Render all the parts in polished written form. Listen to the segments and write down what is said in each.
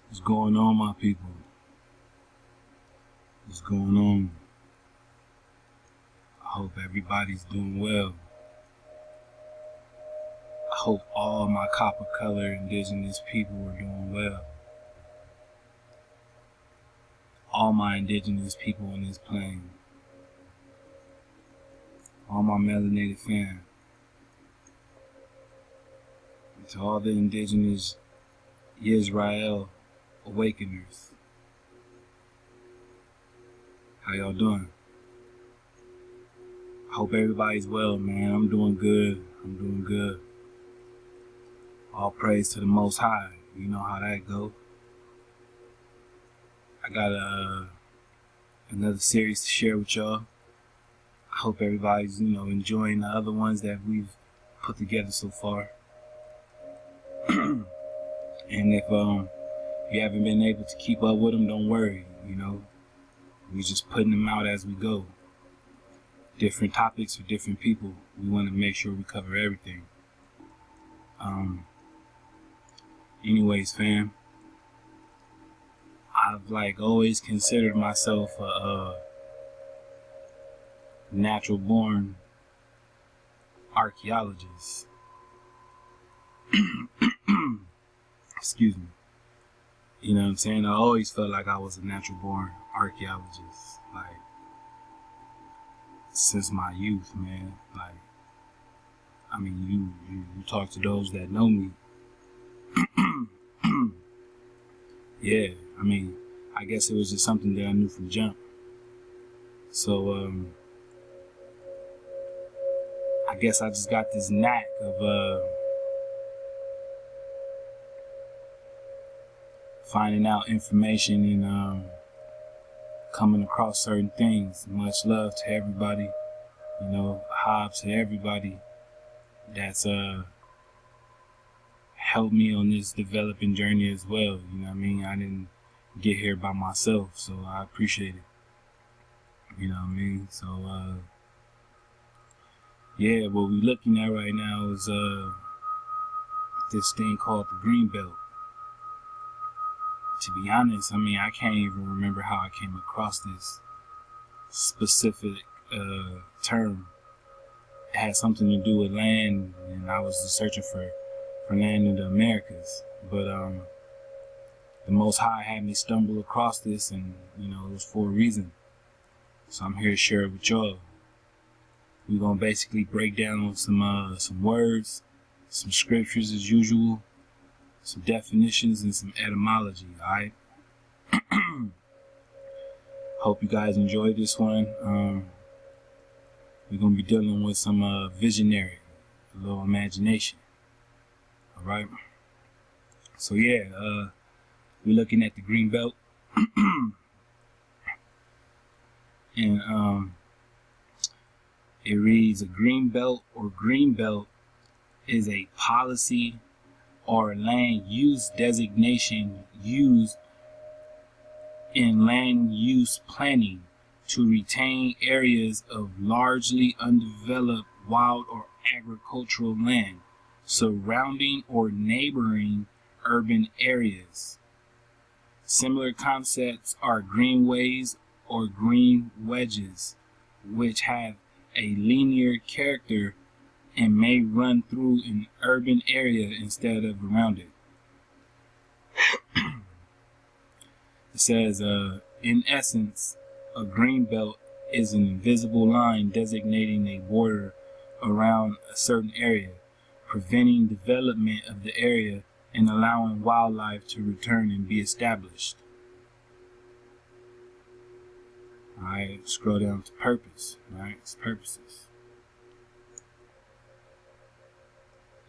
What's going on, my people? What's going on? I hope everybody's doing well. I hope all my copper color indigenous people are doing well. All my indigenous people on this plane. All my melanated fam. And to all the indigenous Israel awakeners. How y'all doing? I hope everybody's well, man. I'm doing good. All praise to the Most High. You know how that go. I got another series to share with y'all. I hope everybody's, enjoying the other ones that we've put together so far. And if you haven't been able to keep up with them, don't worry. We're just putting them out as we go. Different topics for different people. We want to make sure we cover everything. Anyways, fam, I've always considered myself a natural born archaeologist. Excuse me. You know what I'm saying? I always felt like I was a natural born archaeologist. Since my youth, man. You talk to those that know me. Yeah, I guess it was just something that I knew from jump. So, I guess I just got this knack of finding out information and coming across certain things. Much love to everybody, Hobbs to everybody that's helped me on this developing journey as well. I didn't get here by myself, so I appreciate it. So yeah, what we're looking at right now is this thing called the green belt. To be honest, I can't even remember how I came across this specific term. It had something to do with land, and I was just searching for land in the Americas. But the Most High had me stumble across this, and it was for a reason. So I'm here to share it with y'all. We're gonna basically break down some words, some scriptures as usual, some definitions, and some etymology. All right. Hope you guys enjoyed this one. We're gonna be dealing with some visionary, a little imagination. All right. So yeah, we're looking at the green belt, and it reads: a green belt or green belt is a policy or land use designation used in land use planning to retain areas of largely undeveloped wild or agricultural land surrounding or neighboring urban areas. Similar concepts are greenways or green wedges, which have a linear character and may run through an urban area instead of around it. It says, in essence, a green belt is an invisible line designating a border around a certain area, preventing development of the area and allowing wildlife to return and be established. Alright, scroll down to purpose. Alright, it's purposes.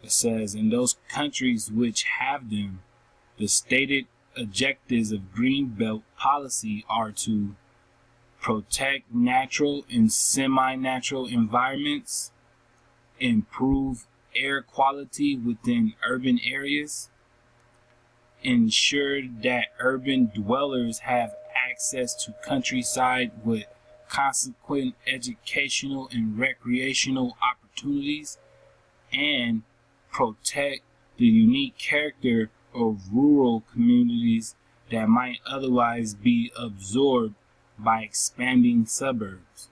It says, in those countries which have them, the stated objectives of green belt policy are to protect natural and semi-natural environments, improve air quality within urban areas, ensure that urban dwellers have access to countryside with consequent educational and recreational opportunities, and protect the unique character of rural communities that might otherwise be absorbed by expanding suburbs.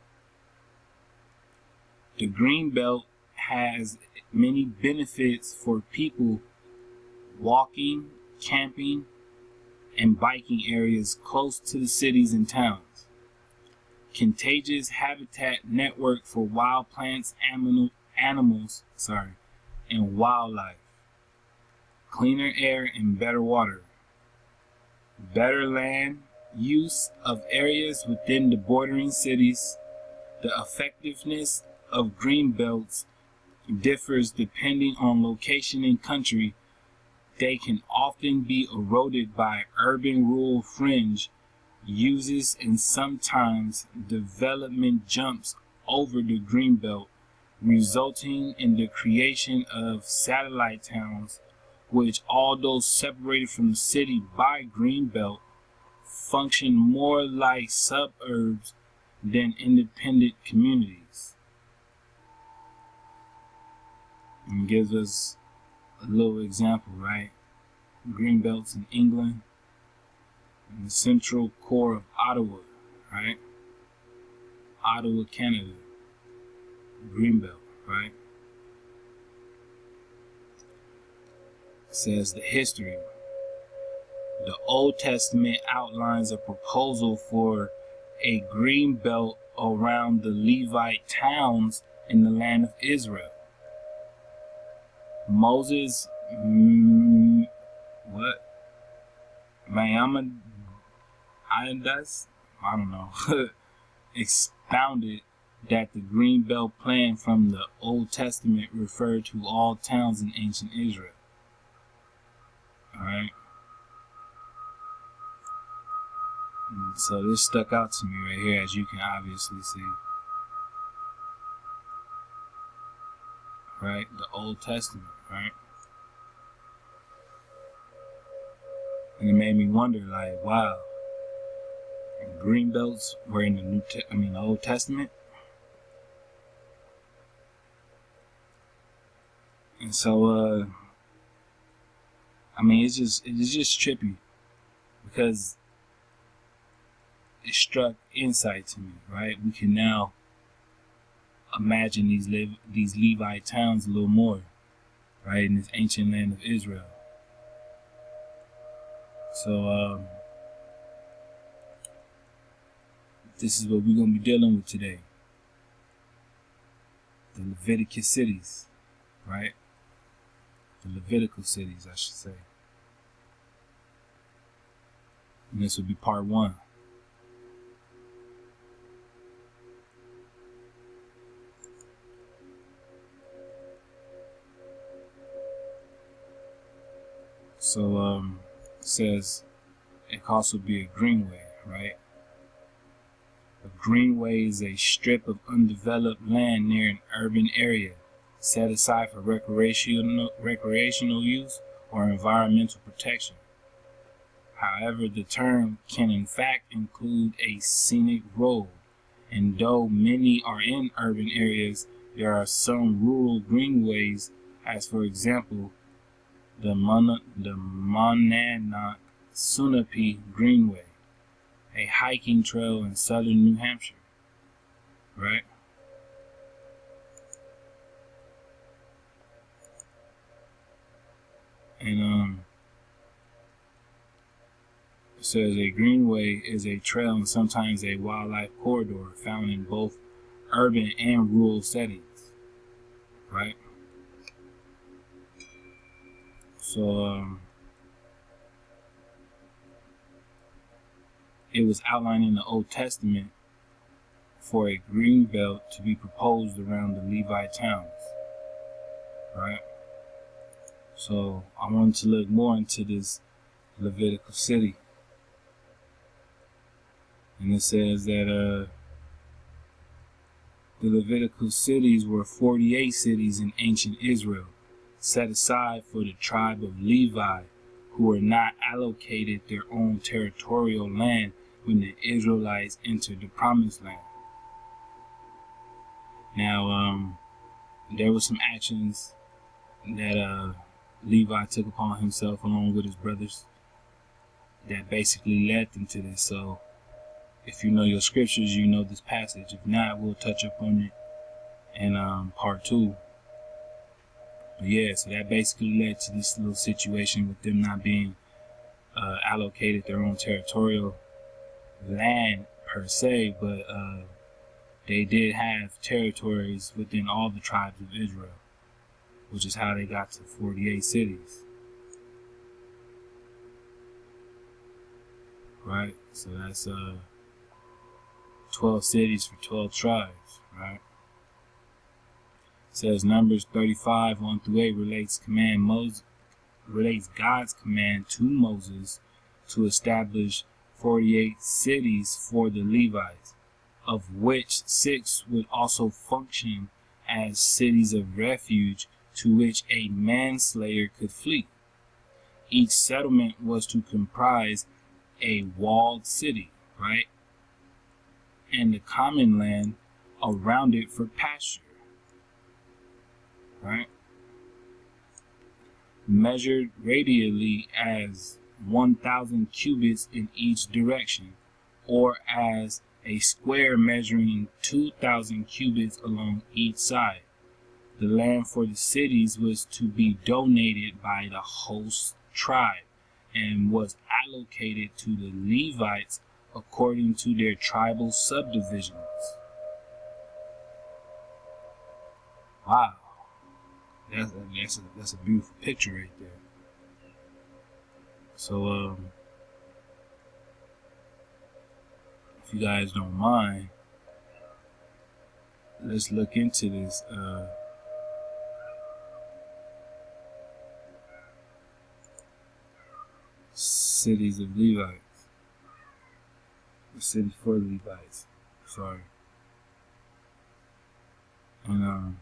The Greenbelt has many benefits for people walking, camping, and biking areas close to the cities and towns. Contagious habitat network for wild plants, animals, and wildlife. Cleaner air and better water. Better land use of areas within the bordering cities. The effectiveness of green belts differs depending on location and country. They can often be eroded by urban-rural fringe uses, and sometimes development jumps over the greenbelt, resulting in the creation of satellite towns, which, although separated from the city by greenbelt, function more like suburbs than independent communities. And gives us a little example, right? Greenbelts in England, in the central core of Ottawa, right? Ottawa, Canada, Greenbelt, right? It says the history. The Old Testament outlines a proposal for a green belt around the Levite towns in the land of Israel. Moses, I don't know, expounded that the green belt plan from the Old Testament referred to all towns in ancient Israel. Alright? So this stuck out to me right here, as you can obviously see. Right? The Old Testament, right? And it made me wonder, like, wow, green belts were in the Old Testament. And so, it's just trippy, because it struck insight to me, right? We can now imagine these Levi towns a little more, right, in this ancient land of Israel. So, this is what we're going to be dealing with today. The Levitical cities, right? The Levitical cities, I should say. And this will be part 1. So, it says it can also be a greenway, right? A greenway is a strip of undeveloped land near an urban area set aside for recreational use or environmental protection. However, the term can in fact include a scenic road, and though many are in urban areas, there are some rural greenways, as for example, the Monadnock Sunapee Greenway, a hiking trail in southern New Hampshire, right? And it says a greenway is a trail and sometimes a wildlife corridor found in both urban and rural settings, right? So, it was outlined in the Old Testament for a green belt to be proposed around the Levite towns, right? So I wanted to look more into this Levitical city. And it says that the Levitical cities were 48 cities in ancient Israel, set aside for the tribe of Levi, who were not allocated their own territorial land when the Israelites entered the Promised Land. Now, there were some actions that Levi took upon himself along with his brothers, that basically led them to this. So if you know your scriptures, you know this passage. If not, we'll touch up on it in part 2. But yeah, so that basically led to this little situation with them not being allocated their own territorial land per se, but they did have territories within all the tribes of Israel, which is how they got to 48 cities. Right? So that's 12 cities for 12 tribes, right? It says Numbers 35, 1-8 relates God's command to Moses to establish 48 cities for the Levites, of which 6 would also function as cities of refuge to which a manslayer could flee. Each settlement was to comprise a walled city, right? And the common land around it for pasture, right? Measured radially as 1,000 cubits in each direction, or as a square measuring 2,000 cubits along each side. The land for the cities was to be donated by the host tribe and was allocated to the Levites according to their tribal subdivisions. Wow. That's a beautiful picture right there. So, if you guys don't mind, let's look into this. Cities of Levites. The city for Levites. Sorry. And,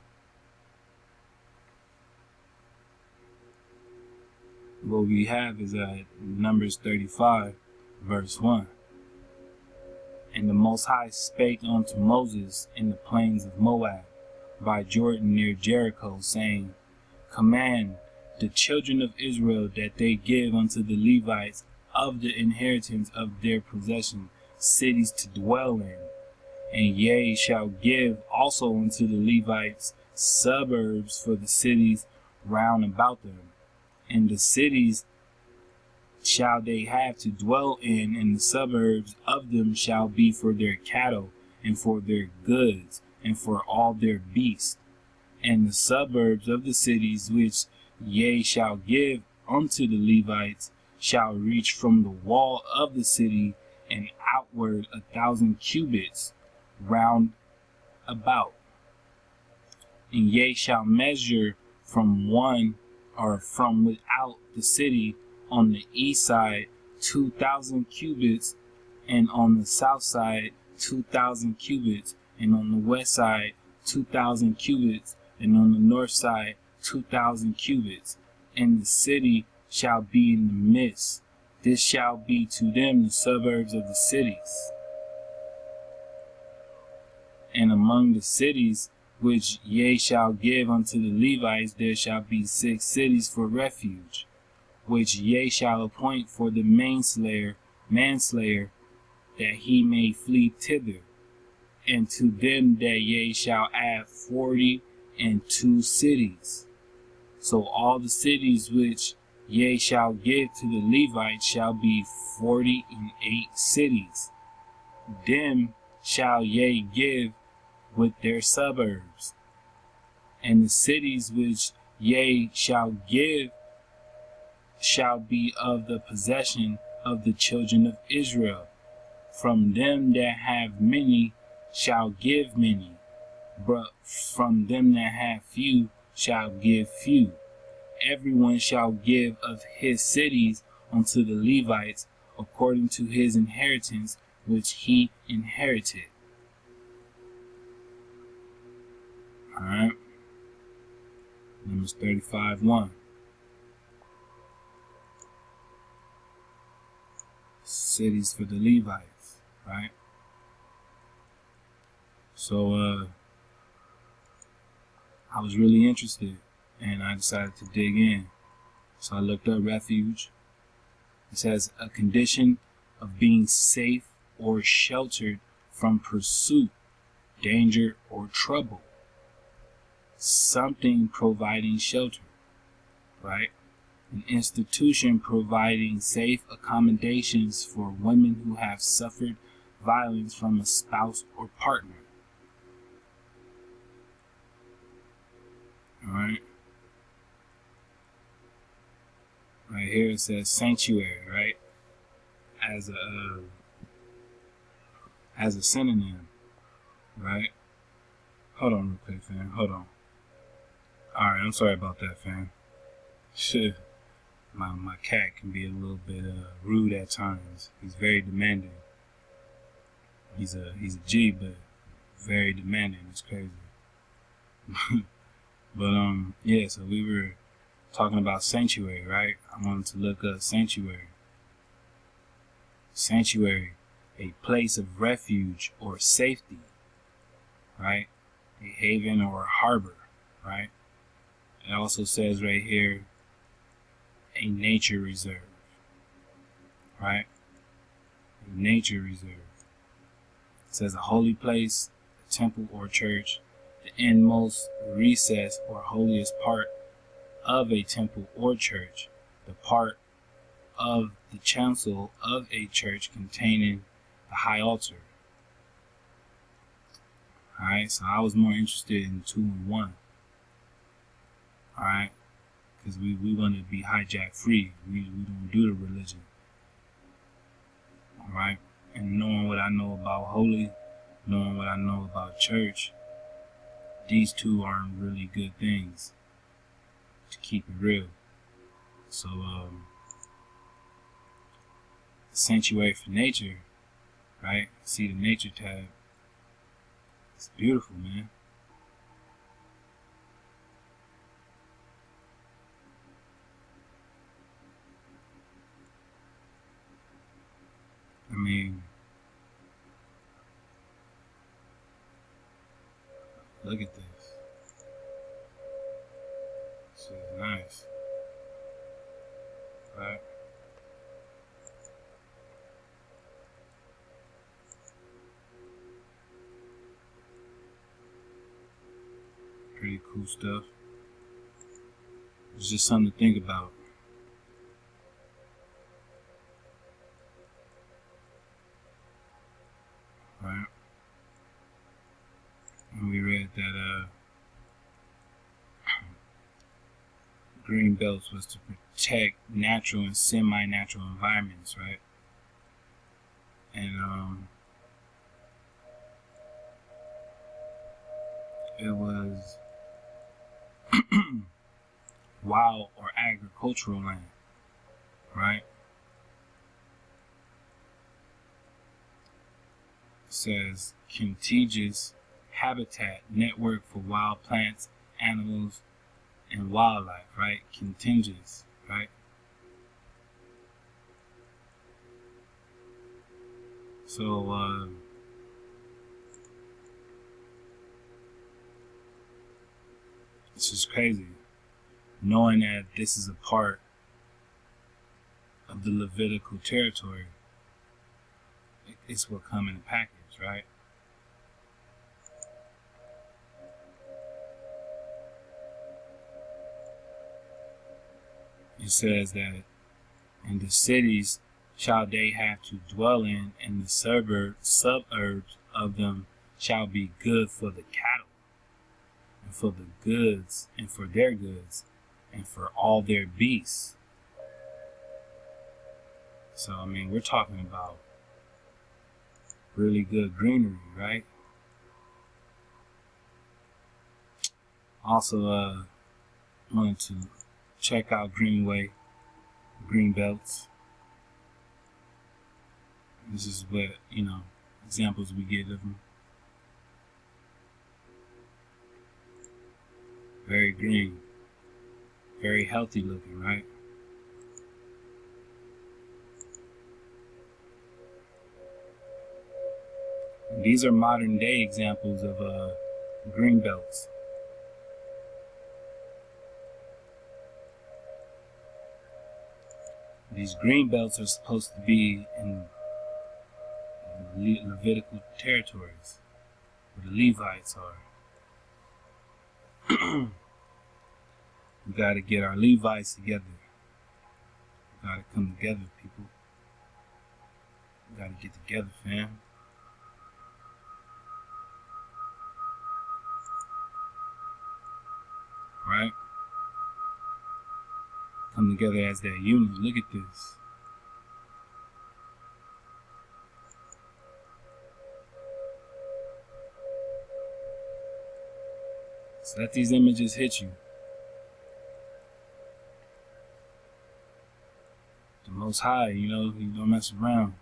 what we have is Numbers 35, verse 1. And the Most High spake unto Moses in the plains of Moab, by Jordan near Jericho, saying, Command the children of Israel that they give unto the Levites of the inheritance of their possession cities to dwell in. And ye shall give also unto the Levites suburbs for the cities round about them. And the cities shall they have to dwell in, and the suburbs of them shall be for their cattle, and for their goods, and for all their beasts. And the suburbs of the cities which ye shall give unto the Levites shall reach from the wall of the city and outward 1,000 cubits round about. And ye shall measure from one or from without the city on the east side 2,000 cubits, and on the south side 2,000 cubits, and on the west side 2,000 cubits, and on the north side 2,000 cubits. And the city shall be in the midst. This shall be to them the suburbs of the cities. And among the cities which ye shall give unto the Levites, there shall be 6 cities for refuge, which ye shall appoint for the manslayer, that he may flee thither. And to them that ye shall add 42 cities. So all the cities which ye shall give to the Levites shall be 48 cities. Them shall ye give with their suburbs. And the cities which ye shall give shall be of the possession of the children of Israel. From them that have many shall give many, but from them that have few shall give few. Everyone shall give of his cities unto the Levites according to his inheritance which he inherited. Alright. Numbers 35, 1. Cities for the Levites, right? So, I was really interested, and I decided to dig in. So I looked up Refuge, It says a condition of being safe or sheltered from pursuit, danger, or trouble. Something providing shelter, right? An institution providing safe accommodations for women who have suffered violence from a spouse or partner. All right. Right here it says sanctuary, right? As a synonym, right? Hold on real quick, fam. Hold on. All right, I'm sorry about that, fam. Shit. My cat can be a little bit rude at times. He's very demanding. He's a G, but very demanding. It's crazy. But yeah. So we were talking about sanctuary, right? I wanted to look up sanctuary. Sanctuary, a place of refuge or safety, right? A haven or a harbor, right? It also says right here, a nature reserve, right? A nature reserve. It says a holy place, a temple or church, the inmost recess or holiest part of a temple or church, the part of the chancel of a church containing the high altar. Alright, so I was more interested in 2 and 1. Alright, because we want to be hijack free. We don't do the religion. Alright, and knowing what I know about holy, knowing what I know about church, these two aren't really good things, to keep it real. So, sanctuary for nature, right? See the nature tab. It's beautiful, man. I mean, look at this. This is nice. Right? Pretty cool stuff. It's just something to think about. Right? And we read that green belts was to protect natural and semi-natural environments, right? And it was wild or agricultural land, right? It says contiguous habitat network for wild plants, animals, and wildlife, right? Contiguous, right? So, it's just crazy knowing that this is a part of the Levitical territory. It's what come in the package, right? It says that in the cities shall they have to dwell in, and the suburbs of them shall be good for the cattle, and for the goods, and for their goods, and for all their beasts. So, I mean, we're talking about really good greenery, right? Also, wanted to check out Greenway, green belts. This is what, examples we get of them. Very green, very healthy looking, right? And these are modern day examples of green belts. These green belts are supposed to be in Levitical territories, where the Levites are. We got to get our Levites together. We got to come together, people. We got to get together, fam. Right? Come together as that unit. Look at this. So let these images hit you. The Most High, you don't mess around.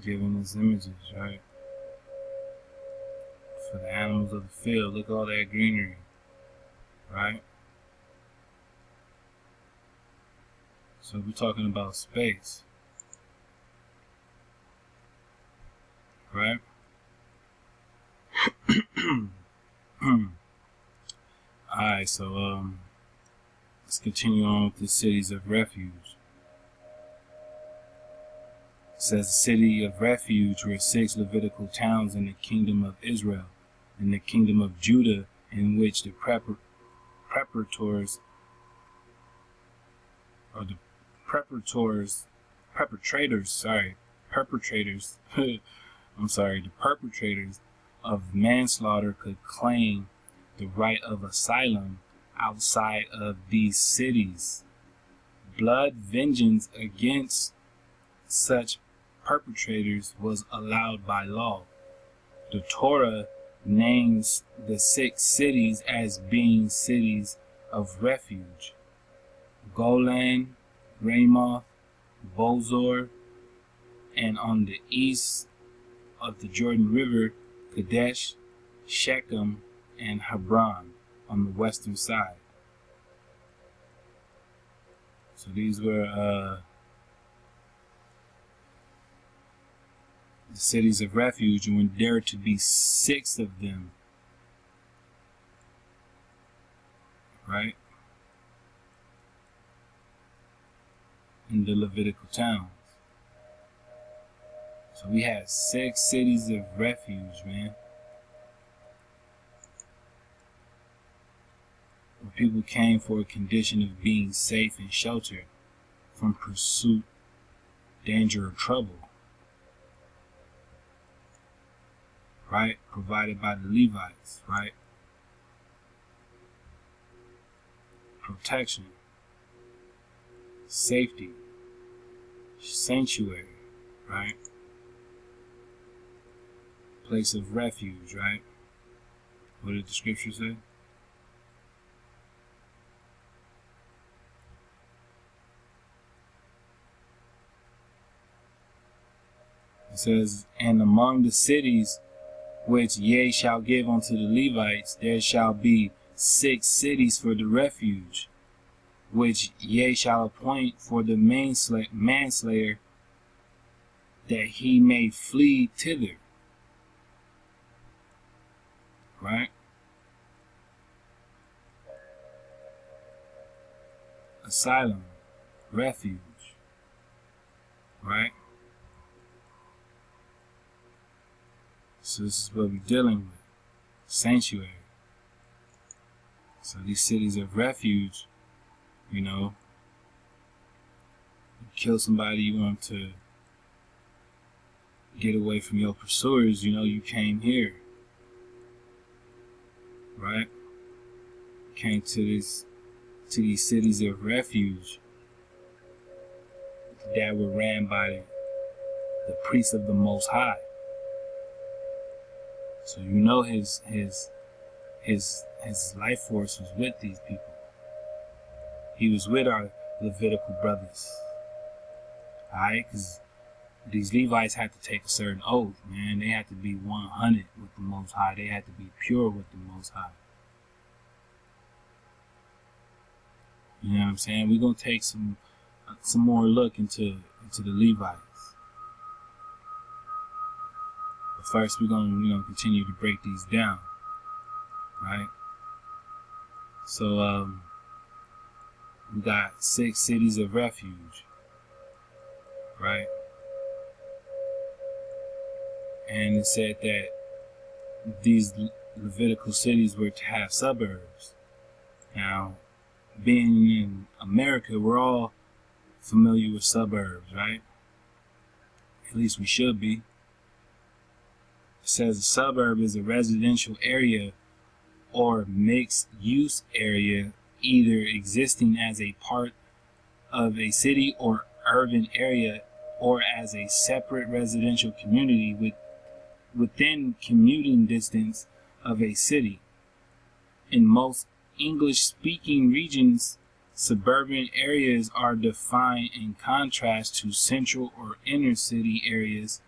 Giving us images, right? For the animals of the field, look at all that greenery, right? So we're talking about space, right? Alright, so let's continue on with the cities of refuge. It says the city of refuge were 6 Levitical towns in the kingdom of Israel, in the kingdom of Judah, in which the perpetrators of manslaughter could claim the right of asylum outside of these cities. Blood vengeance against such perpetrators was allowed by law. The Torah names the 6 cities as being cities of refuge: Golan, Ramoth, Bozor, and on the east of the Jordan River, Kadesh, Shechem, and Hebron on the western side. So these were the cities of refuge, and when there to be 6 of them, right, in the Levitical towns. So we had 6 cities of refuge, man, where people came for a condition of being safe and sheltered from pursuit, danger, or trouble. Right? Provided by the Levites, right? Protection, safety, sanctuary, right? Place of refuge, right? What did the scripture say? It says, and among the cities which ye shall give unto the Levites, there shall be 6 cities for the refuge, which ye shall appoint for the manslayer, that he may flee thither. Right? Asylum, refuge, right? So this is what we're dealing with. Sanctuary. So these cities of refuge, you kill somebody, you want to get away from your pursuers, you came here. Right? Came to these cities of refuge that were ran by the priests of the Most High. So his life force was with these people. He was with our Levitical brothers. Alright? Because these Levites had to take a certain oath, man. They had to be 100 with the Most High. They had to be pure with the Most High. You know what I'm saying? We're going to take some more look into the Levites. But first we're gonna, continue to break these down, right? So, we got 6 cities of refuge, right? And it said that these Levitical cities were to have suburbs. Now, being in America, we're all familiar with suburbs, right? At least we should be. It says a suburb is a residential area or mixed use area, either existing as a part of a city or urban area, or as a separate residential community within commuting distance of a city. In most English-speaking regions, suburban areas are defined in contrast to central or inner city areas,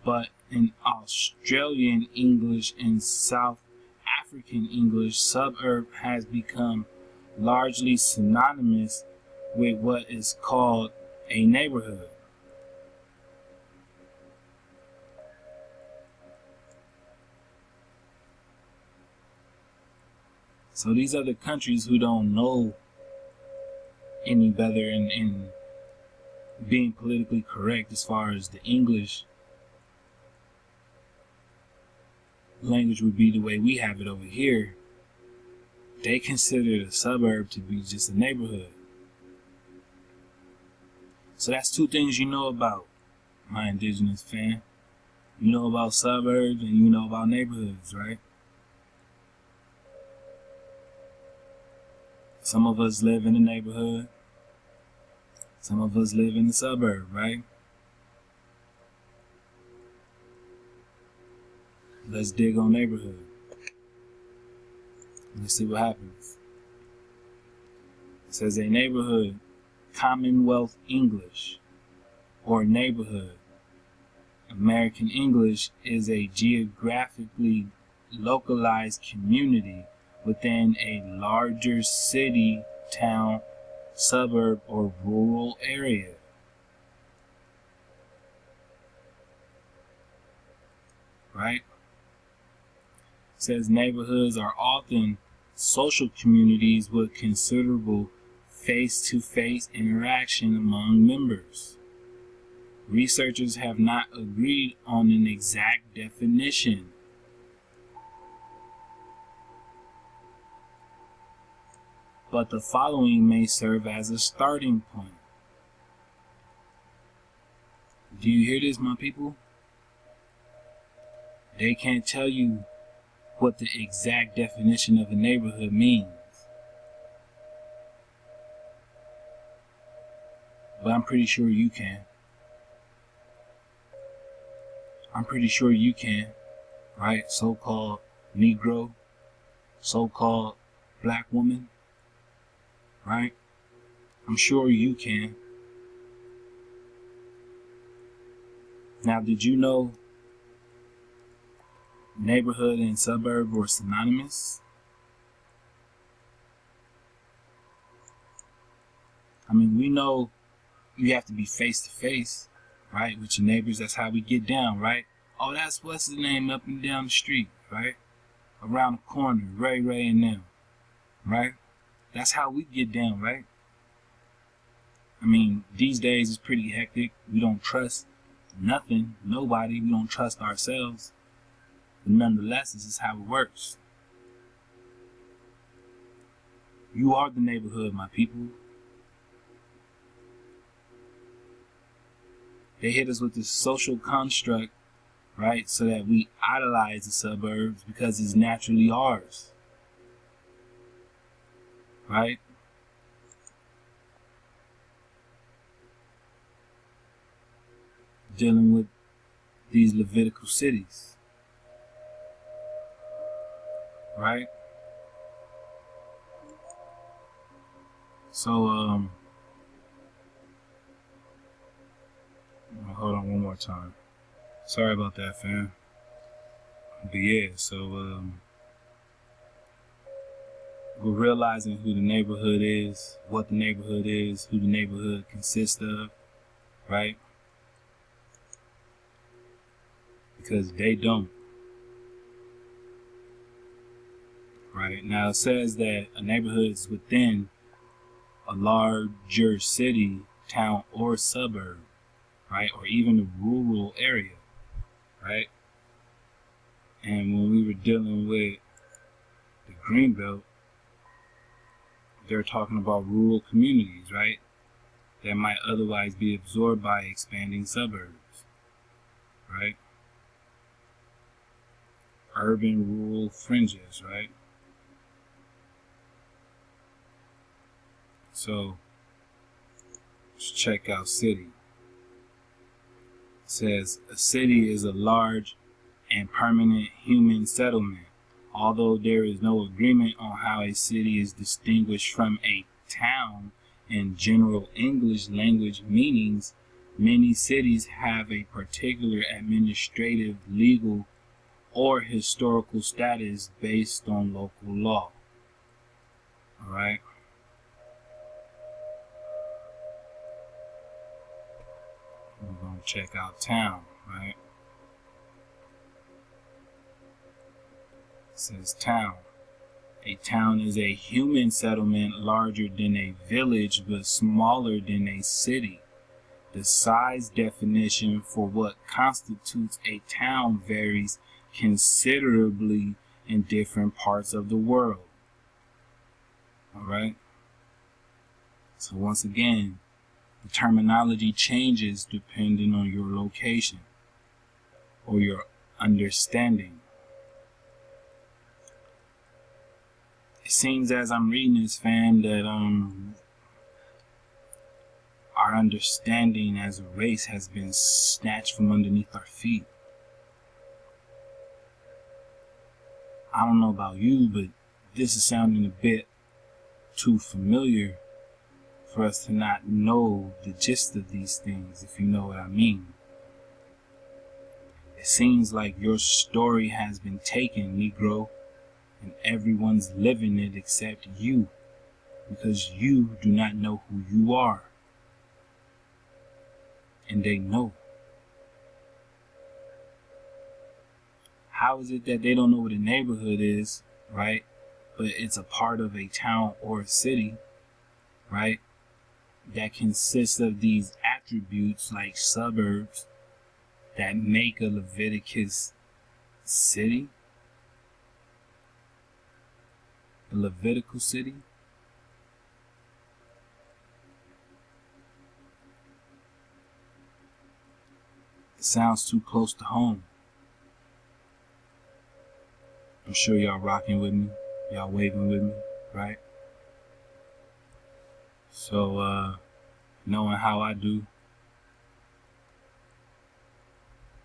but in Australian English and South African English, suburb has become largely synonymous with what is called a neighborhood. So these other countries who don't know any better in being politically correct as far as the English language would be the way we have it over here, they consider a suburb to be just a neighborhood. So that's 2 things you know about, my Indigenous fan. You know about suburbs and you know about neighborhoods, right? Some of us live in the neighborhood. Some of us live in the suburb, right? Let's dig on neighborhood. Let's see what happens. It says a neighborhood, Commonwealth English, or neighborhood, American English, is a geographically localized community within a larger city, town, suburb, or rural area. Right? It says neighborhoods are often social communities with considerable face-to-face interaction among members. Researchers have not agreed on an exact definition. But the following may serve as a starting point. Do you hear this, my people? They can't tell you what the exact definition of a neighborhood means. But I'm pretty sure you can. I'm pretty sure you can, right? So-called Negro, so-called black woman, right? I'm sure you can. Now, did you know neighborhood and suburb were synonymous? I mean, we know you have to be face to face, right, with your neighbors. That's how we get down, right? Oh, that's what's his name up and down the street, right? Around the corner, Ray and them, right? That's how we get down, right? I mean, these days it's pretty hectic. We don't trust nothing, nobody. We don't trust ourselves. But nonetheless, this is how it works. You are the neighborhood, my people. They hit us with this social construct, right, so that we idolize the suburbs because it's naturally ours, right? Dealing with these Levitical cities, right? So, hold on one more time. Sorry about that, fam. But yeah, so we're realizing who the neighborhood is, what the neighborhood is, who the neighborhood consists of, right? because they don't. Right? Now it says that a neighborhood is within a larger city, town, or suburb, right? Or even a rural area, right? And when we were dealing with the Greenbelt, they're talking about rural communities, right? That might otherwise be absorbed by expanding suburbs, right? Urban-rural fringes, right? So, let's check out city. It says, a city is a large and permanent human settlement. Although there is no agreement on how a city is distinguished from a town in general English language meanings, many cities have a particular administrative, legal, or historical status based on local law. All right. We're going to check out town, right? It says town. A town is a human settlement larger than a village but smaller than a city. The size definition for what constitutes a town varies considerably in different parts of the world. All right? So once again, the terminology changes depending on your location or your understanding. It seems as I'm reading this, fam, that our understanding as a race has been snatched from underneath our feet. I don't know about you, but this is sounding a bit too familiar for us to not know the gist of these things, if you know what I mean. It seems like your story has been taken, Negro, and everyone's living it except you, because you do not know who you are. And they know. How is it that they don't know what a neighborhood is, right? But it's a part of a town or a city, right? That consists of these attributes like suburbs that make a Leviticus city, a Levitical city. It sounds too close to home. I'm sure y'all rocking with me, y'all waving with me, right? So, knowing how I do,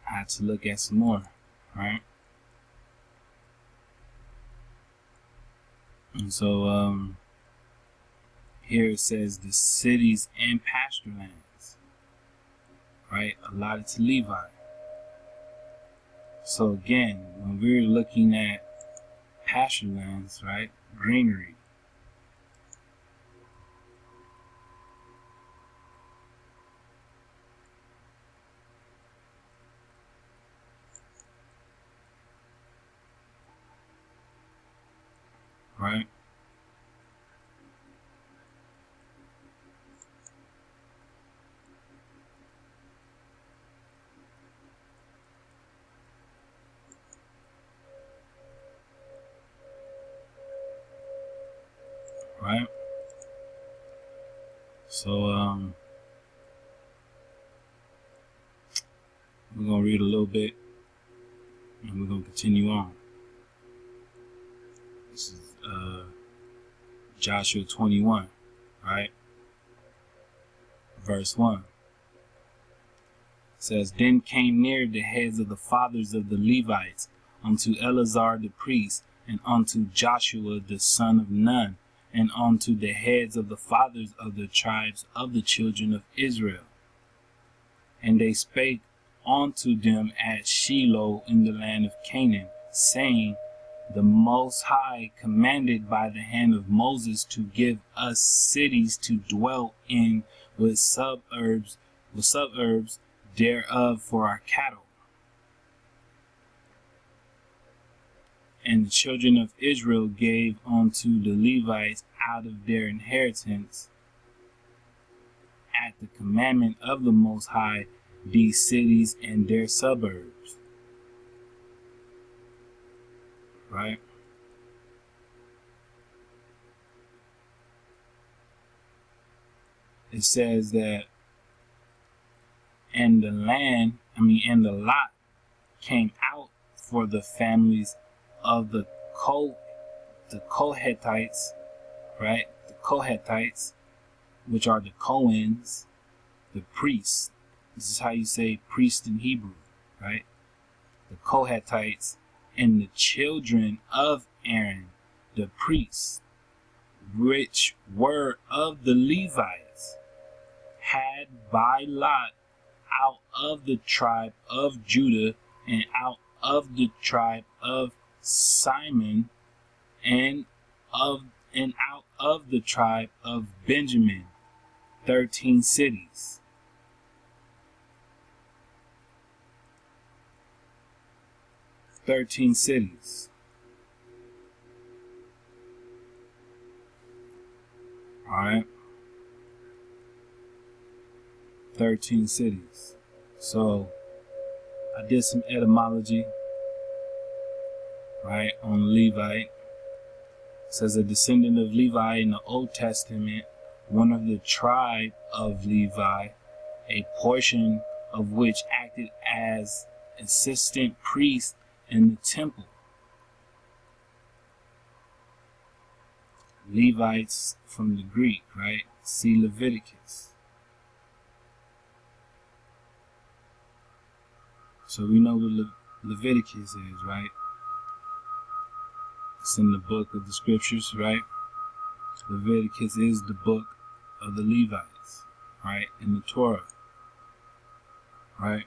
I had to look at some more, right? And so, here it says the cities and pasture lands, right? Allotted to Levi. So again, when we're looking at pasture lands, right? Greenery. Right? Right? So, we're going to read a little bit and we're going to continue on. This is Joshua 21, right? Verse 1. It says, Then came near the heads of the fathers of the Levites unto Eleazar the priest, and unto Joshua the son of Nun, and unto the heads of the fathers of the tribes of the children of Israel. And they spake unto them at Shiloh in the land of Canaan, saying, The Most High commanded by the hand of Moses to give us cities to dwell in with suburbs thereof for our cattle. And the children of Israel gave unto the Levites out of their inheritance at the commandment of the Most High these cities and their suburbs. Right? It says that, and the lot came out for the families of the Kohathites, right? The Kohathites, which are the Cohens, the priests. This is how you say priest in Hebrew, right? The Kohathites, and the children of Aaron, the priests, which were of the Levites, had by lot out of the tribe of Judah and out of the tribe of Simon and out of the tribe of Benjamin 13 cities. Alright. 13 cities. So I did some etymology, right, on Levite. It says a descendant of Levi in the Old Testament, one of the tribe of Levi, a portion of which acted as assistant priest in the temple. Levites from the Greek, right? See Leviticus. So we know what Leviticus is, right? It's in the book of the scriptures, right? Leviticus is the book of the Levites, right? In the Torah, right?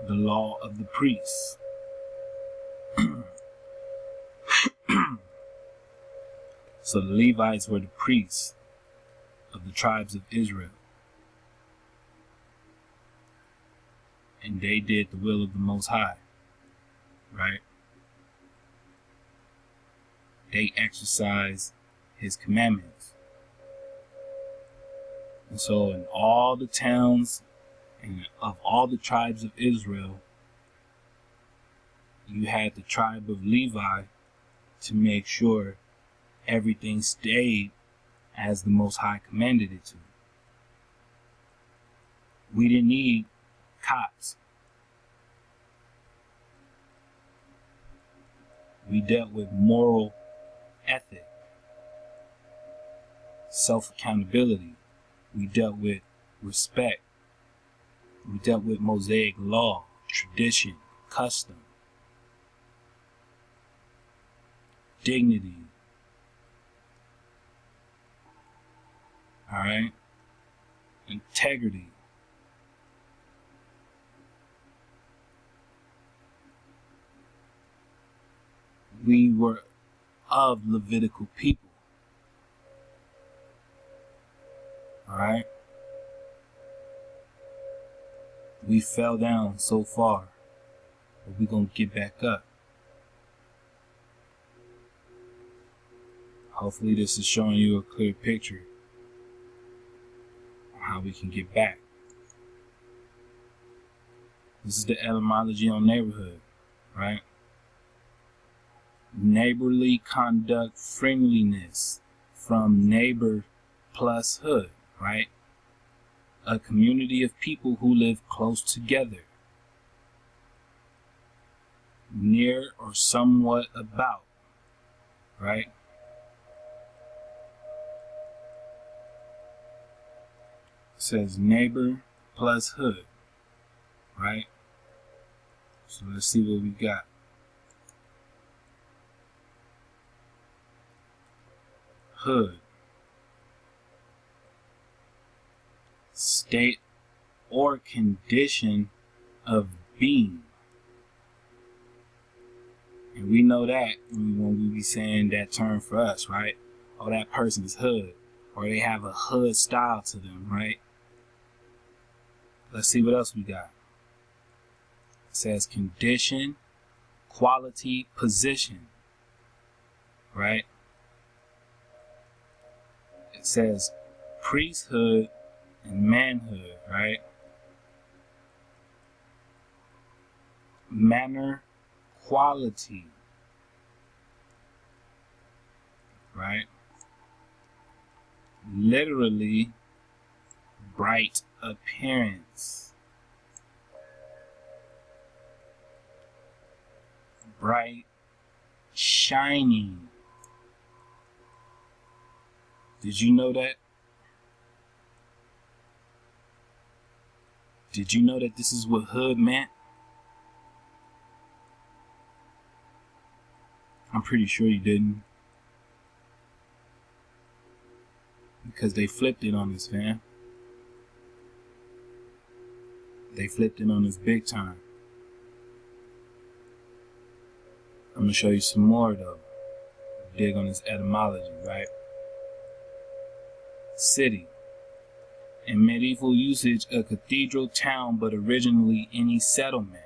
The law of the priests. So the Levites were the priests of the tribes of Israel. And they did the will of the Most High, right? They exercised His commandments. And so in all the towns and of all the tribes of Israel, you had the tribe of Levi to make sure everything stayed as the Most High commanded it to. We didn't need cops. We dealt with moral ethic, self-accountability. We dealt with respect. We dealt with Mosaic law, tradition, custom, dignity. All right? Integrity. We were of Levitical people. All right? We fell down so far, but we're going to get back up. Hopefully this is showing you a clear picture on how we can get back. This is the etymology on neighborhood, right? Neighborly conduct, friendliness, from neighbor plus hood, right? A community of people who live close together, near or somewhat about, right? It says neighbor plus hood, right? So let's see what we got. Hood. State or condition of being. And we know that when we be saying that term for us, right? Oh, that person's hood. Or they have a hood style to them, right? Let's see what else we got. It says condition quality, position, right? It says priesthood and manhood, right? Manner, quality, right? Literally, bright appearance. Bright, shining. Did you know that? Did you know that this is what hood meant? I'm pretty sure you didn't. Because they flipped it on us, fam. They flipped it on us big time. I'm going to show you some more, though. Dig on this etymology, right? City. In medieval usage, a cathedral town, but originally any settlement.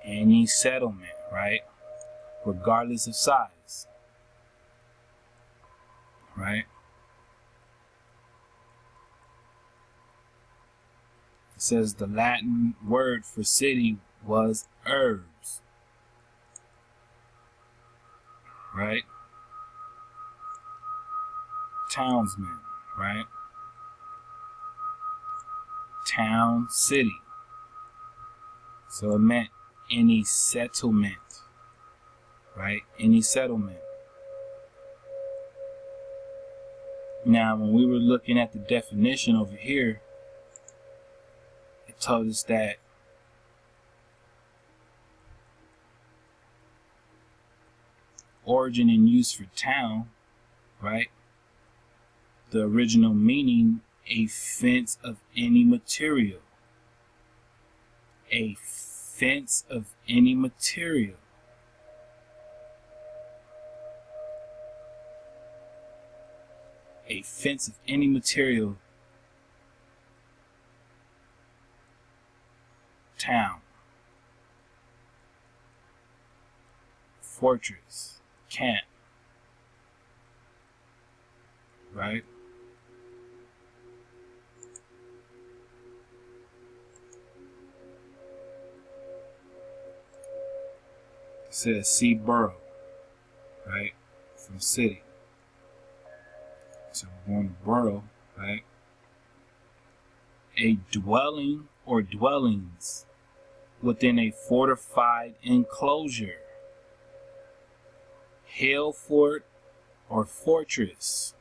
Any settlement, right? Regardless of size. Right? It says the Latin word for city was urbs. Right? Townsman, right? Town, city. So it meant any settlement, right? Any settlement. Now, when we were looking at the definition over here, it told us that origin and use for town, right? The original meaning, a fence of any material. A fence of any material. A fence of any material. Town. Fortress. Camp. Right? It says see borough, right? From city. So we're going to borough, right? A dwelling or dwellings within a fortified enclosure. Hill fort or fortress.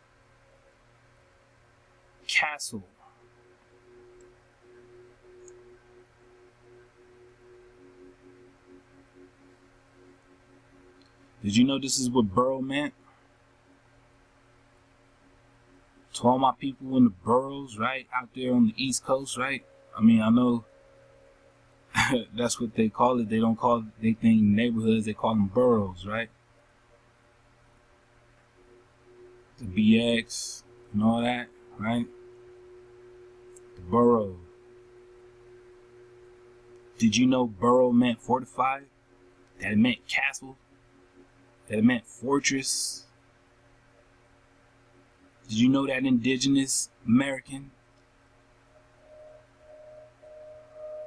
Castle. Did you know this is what borough meant? To all my people in the boroughs, right? Out there on the East Coast, right? I mean, I know that's what they call it. They don't call it, they think neighborhoods, they call them boroughs, right? The BX and all that, right? The borough. Did you know borough meant fortified? That it meant castle? That it meant fortress? Did you know that Indigenous American?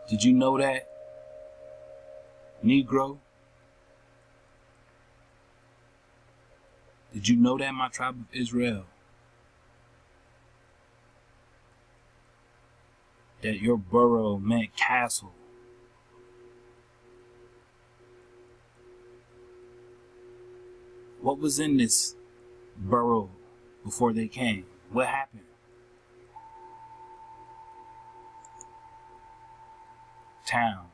Did you know that Negro? Did you know that my tribe of Israel? That your borough meant castle? What was in this borough before they came? What happened? Town,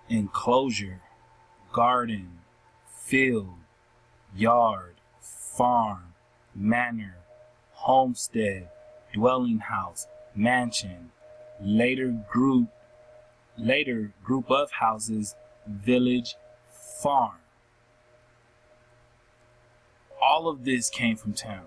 enclosure, garden, field, yard, farm, manor, homestead, dwelling house, mansion, later group of houses, village, farm. All of this came from town.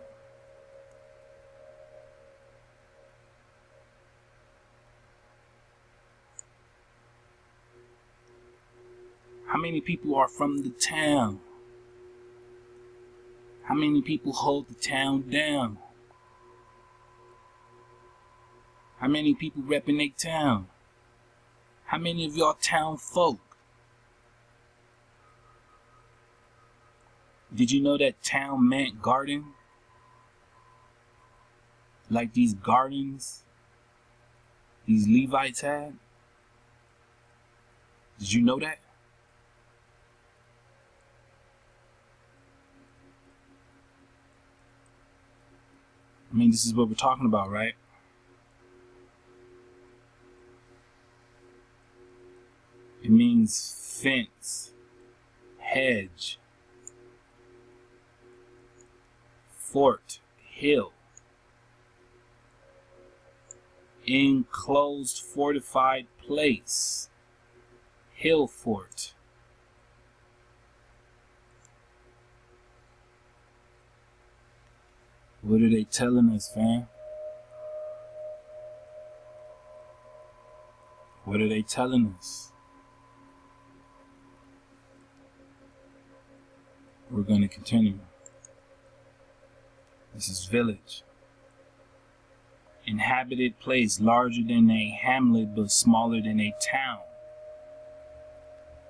How many people are from the town? How many people hold the town down? How many people repping their town? How many of y'all town folk? Did you know that town meant garden? Like these gardens these Levites had? Did you know that? I mean, this is what we're talking about, right? It means fence, hedge, fort, hill, enclosed fortified place, hill fort. What are they telling us, fam? What are they telling us? We're going to continue. This is village. Inhabited place larger than a hamlet but smaller than a town.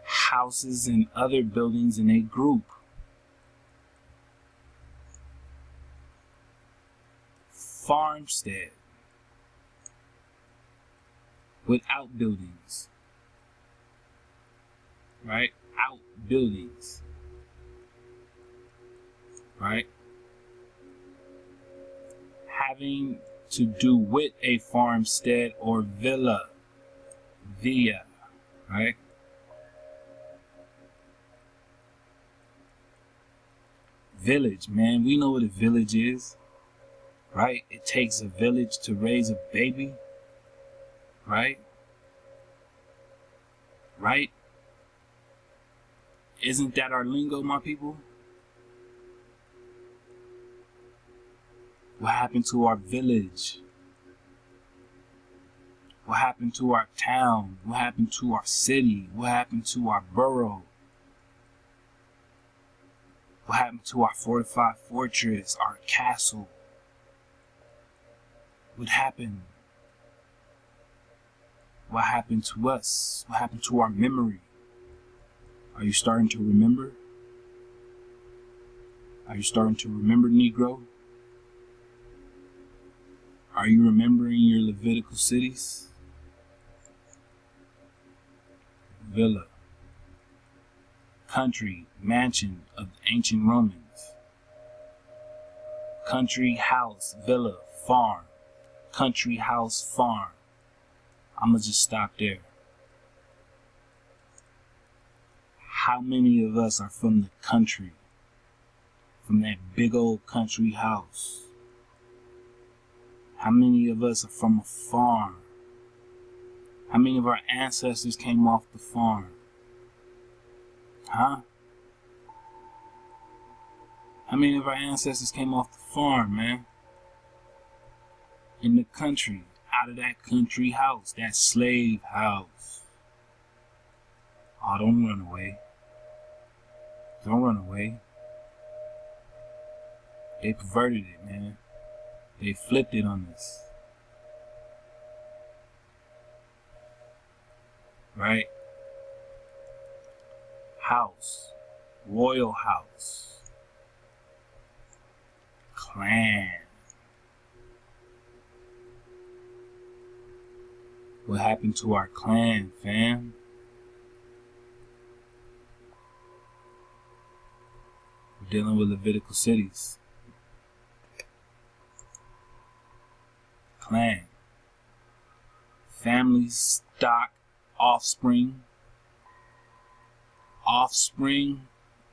Houses and other buildings in a group. Farmstead. With outbuildings. Right? Outbuildings. Right? Having to do with a farmstead or villa. Villa. Right? Village, man. We know what a village is. Right? It takes a village to raise a baby. Right? Right? Isn't that our lingo, my people? What happened to our village? What happened to our town? What happened to our city? What happened to our borough? What happened to our fortified fortress, our castle? What happened? What happened to us? What happened to our memory? Are you starting to remember? Are you starting to remember, Negro? Are you remembering your Levitical cities? Villa. Country, mansion of ancient Romans. Country, house, villa, farm. Country, house, farm. I'm gonna just stop there. How many of us are from the country? From that big old country house? How many of us are from a farm? How many of our ancestors came off the farm? Huh? How many of our ancestors came off the farm, man? In the country, out of that country house, that slave house. Oh, don't run away. Don't run away. They perverted it, man. They flipped it on us. Right? House. Royal house. Clan. What happened to our clan, fam? We're dealing with Levitical cities. Clan. Family, stock, offspring. Offspring,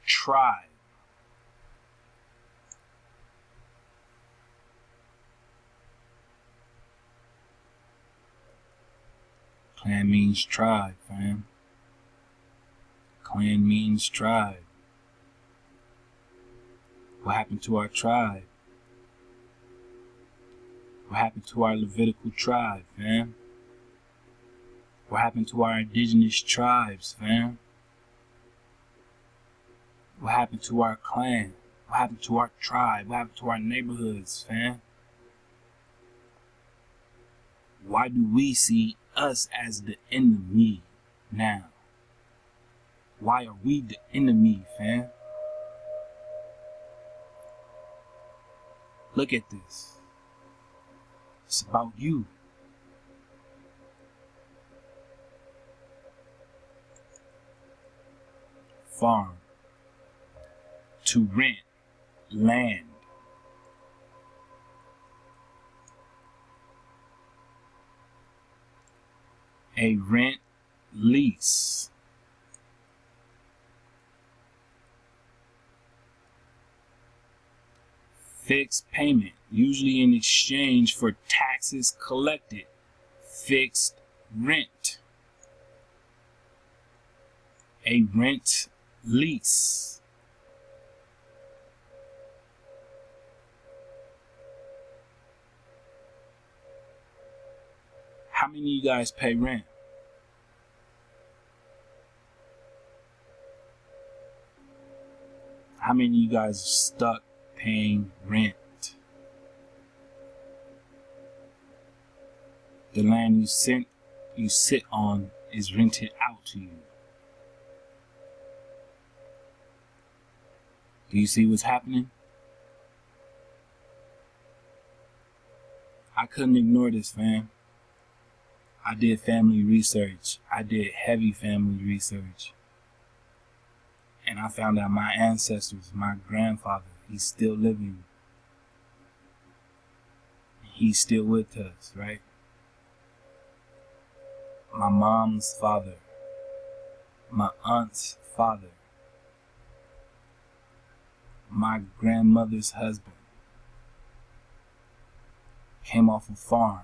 tribe. Clan means tribe, fam. Clan means tribe. What happened to our tribe? What happened to our Levitical tribe, fam? What happened to our indigenous tribes, fam? What happened to our clan? What happened to our tribe? What happened to our neighborhoods, fam? Why do we see us as the enemy now? Why are we the enemy, fam? Look at this. It's about you. Farm. To rent land. A rent lease. Fixed payment, usually in exchange for taxes collected. Fixed rent. A rent lease. How many of you guys pay rent? How many of you guys are stuck paying rent? The land you sit on is rented out to you. Do you see what's happening? I couldn't ignore this, fam. I did family research. I did heavy family research. And I found out my ancestors, my grandfather, he's still living. He's still with us, right? My mom's father, my aunt's father, my grandmother's husband came off a farm.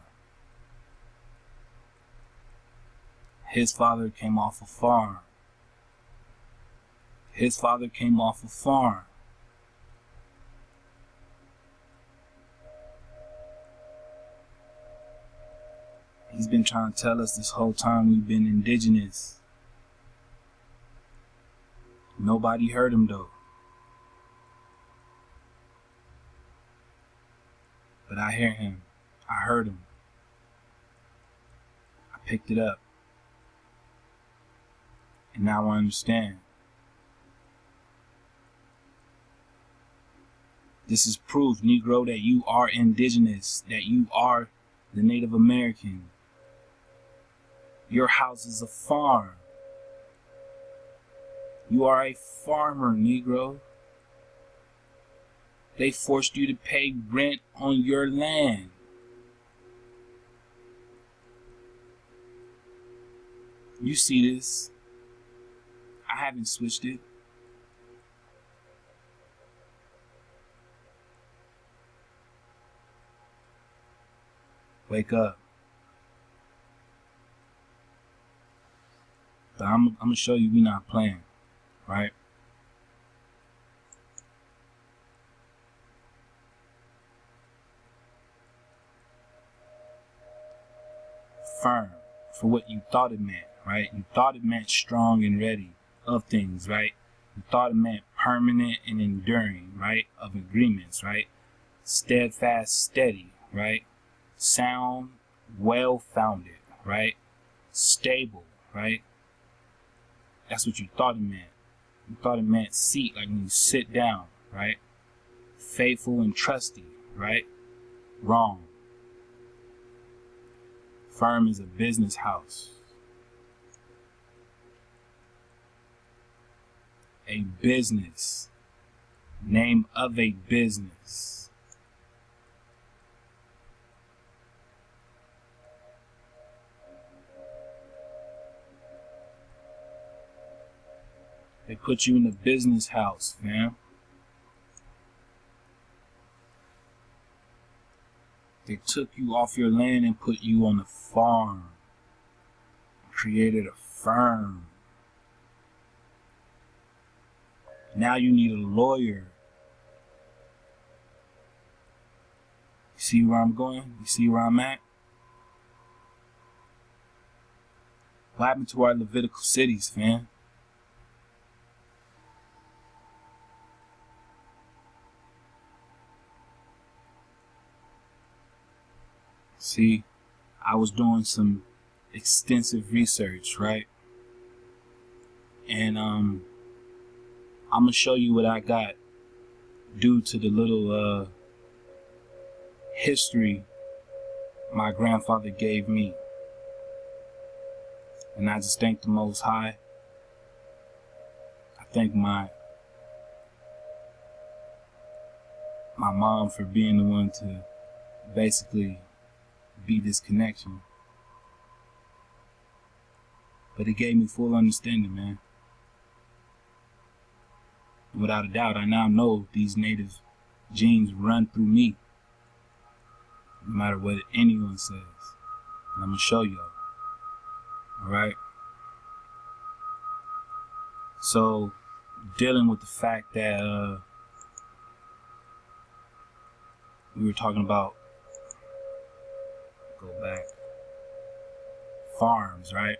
His father came off a farm. His father came off a farm. He's been trying to tell us this whole time we've been indigenous. Nobody heard him though. But I hear him. I heard him. I picked it up. And now I understand. This is proof, Negro, that you are indigenous, that you are the Native American. Your house is a farm. You are a farmer, Negro. They forced you to pay rent on your land. You see this. I haven't switched it. Wake up. But I'm going to show you we're not playing, right? Firm for what you thought it meant, right? You thought it meant strong and ready of things, right? You thought it meant permanent and enduring, right? Of agreements, right? Steadfast, steady, right? Sound, well-founded, right? Stable, right? That's what you thought it meant. You thought it meant seat, like when you sit down, right? Faithful and trusty, right? Wrong. Firm is a business house. A business. Name of a business. They put you in the business house, fam. They took you off your land and put you on a farm. Created a firm. Now you need a lawyer. You see where I'm going? You see where I'm at? What happened to our Levitical cities, fam? See, I was doing some extensive research, right? And I'm gonna show you what I got due to the little history my grandfather gave me. And I just thank the Most High. I thank my mom for being the one to basically be this connection. But it gave me full understanding, man. Without a doubt, I now know these native genes run through me, no matter what anyone says. And I'm gonna show y'all. Alright? So, dealing with the fact that we were talking about, go back, farms, right?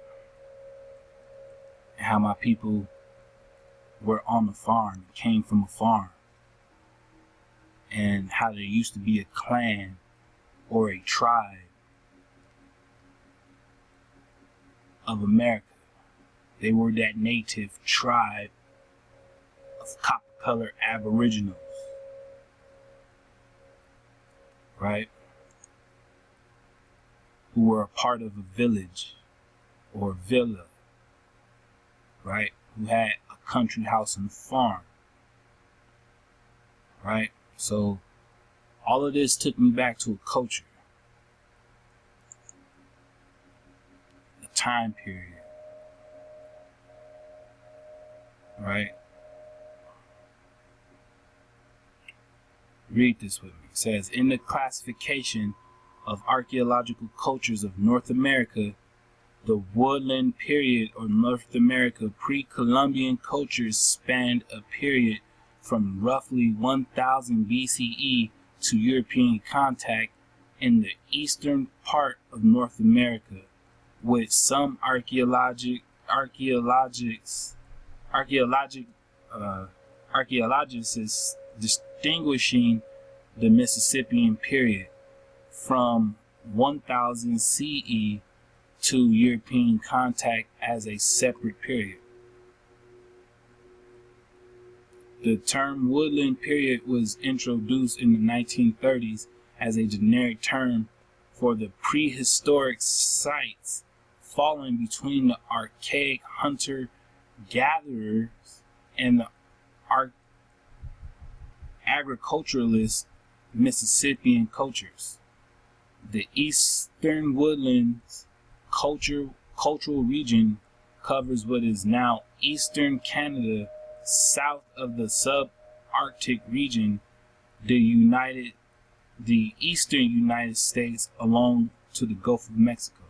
And how my people were on the farm, came from a farm. And how there used to be a clan or a tribe of America. They were that native tribe of copper-colored Aboriginals. Right? Who were a part of a village or villa, right? Who had a country house and farm, right? So all of this took me back to a culture, a time period, right? Read this with me. It says, in the classification of archaeological cultures of North America, the woodland period or North America pre-Columbian cultures spanned a period from roughly 1000 BCE to European contact in the eastern part of North America, with some archaeologists distinguishing the Mississippian period from 1000 CE to European contact as a separate period. The term woodland period was introduced in the 1930s as a generic term for the prehistoric sites falling between the archaic hunter-gatherers and the agriculturalist Mississippian cultures. The Eastern Woodlands cultural region covers what is now eastern Canada, south of the subarctic region, the eastern United States, along to the Gulf of Mexico.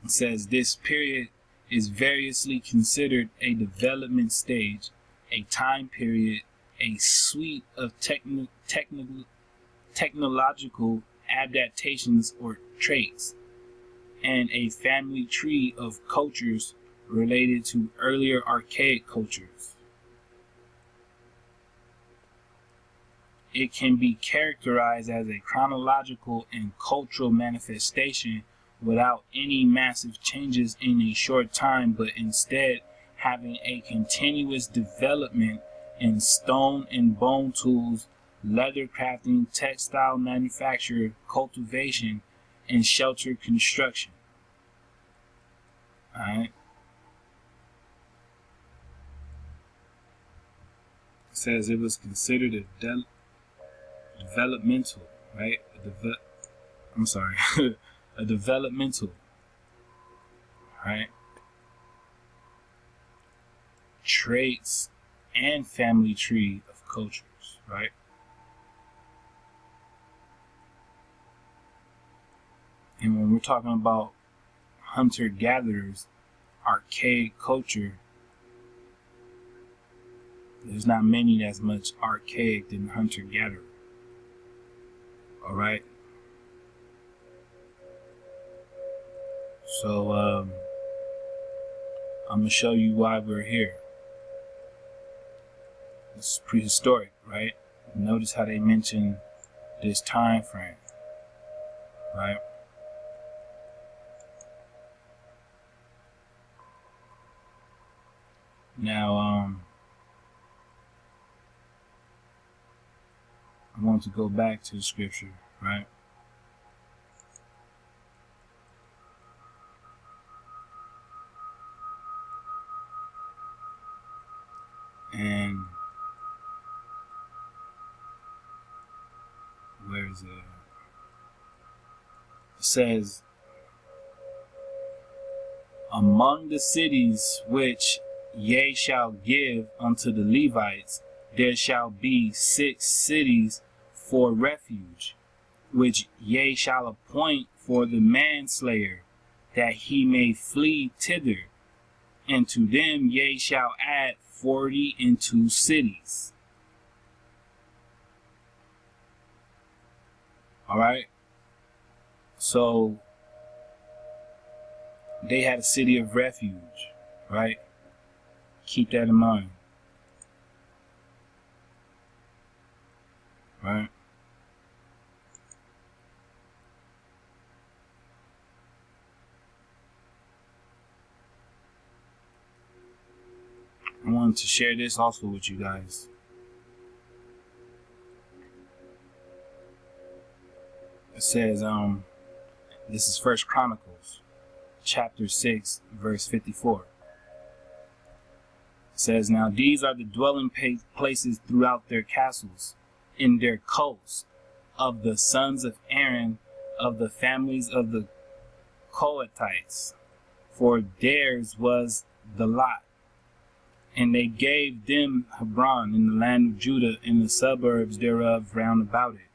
It says this period is variously considered a development stage, a time period, a suite of technological adaptations or traits, and a family tree of cultures related to earlier archaic cultures. It can be characterized as a chronological and cultural manifestation without any massive changes in a short time, but instead having a continuous development in stone and bone tools, leather crafting, textile manufacture, cultivation, and shelter construction. Alright? It says it was considered a developmental, right? A developmental, right? Traits and family tree of cultures, right? And when we're talking about hunter-gatherers, archaic culture, there's not many that's much archaic than hunter-gatherer. Alright? So, I'm going to show you why we're here. It's prehistoric, right? Notice how they mention this time frame, right? Now, I want to go back to the scripture, right? And where is it? It says, among the cities which ye shall give unto the Levites, there shall be 6 cities for refuge, which ye shall appoint for the manslayer, that he may flee thither. And to them ye shall add 42 cities. Alright? So, they had a city of refuge, right? Keep that in mind. Right? I wanted to share this also with you guys. It says, this is First Chronicles, chapter 6, verse 54. It says, now these are the dwelling places throughout their castles, in their coasts, of the sons of Aaron, of the families of the Kohathites, for theirs was the lot. And they gave them Hebron in the land of Judah, and the suburbs thereof round about it.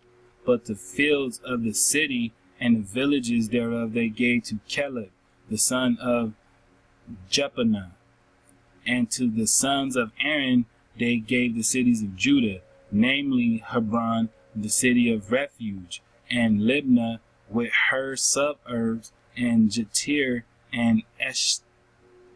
But the fields of the city and the villages thereof they gave to Caleb, the son of Jephunneh. And to the sons of Aaron they gave the cities of Judah, namely Hebron, the city of refuge, and Libnah with her suburbs, and Jatir and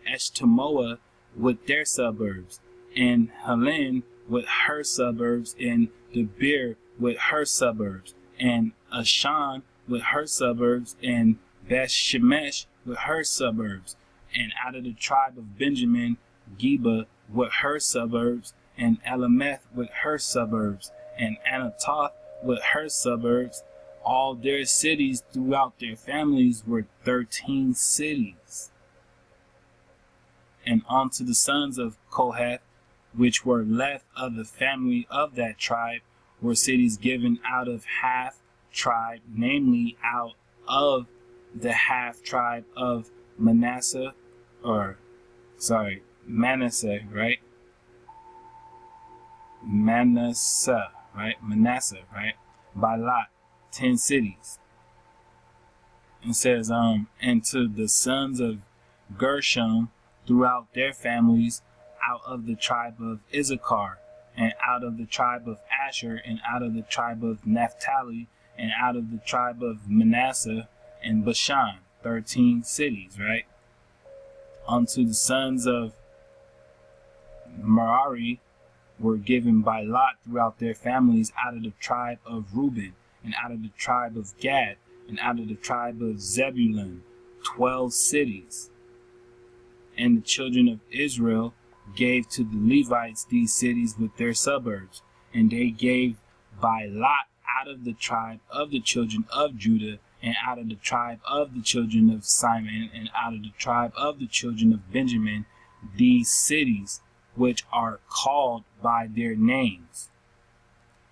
Eshtemoa with their suburbs, and Helen with her suburbs, and Debir with her suburbs, and Ashan with her suburbs, and Beth-Shemesh with her suburbs, and out of the tribe of Benjamin, Geba with her suburbs, and Elameth with her suburbs, and Anatoth with her suburbs. All their cities throughout their families were 13 cities. And unto the sons of Kohath, which were left of the family of that tribe, were cities given out of half tribe, namely out of the half tribe of Manasseh, right? Manasseh, right? By lot, 10 cities. It says, and to the sons of Gershom throughout their families, out of the tribe of Issachar, and out of the tribe of Asher, and out of the tribe of Naphtali, and out of the tribe of Manasseh and Bashan, 13 cities, right? Unto the sons of Merari were given by lot throughout their families, out of the tribe of Reuben, and out of the tribe of Gad, and out of the tribe of Zebulun, 12 cities. And the children of Israel gave to the Levites these cities with their suburbs, and they gave by lot out of the tribe of the children of Judah, and out of the tribe of the children of Simon, and out of the tribe of the children of Benjamin, these cities which are called by their names.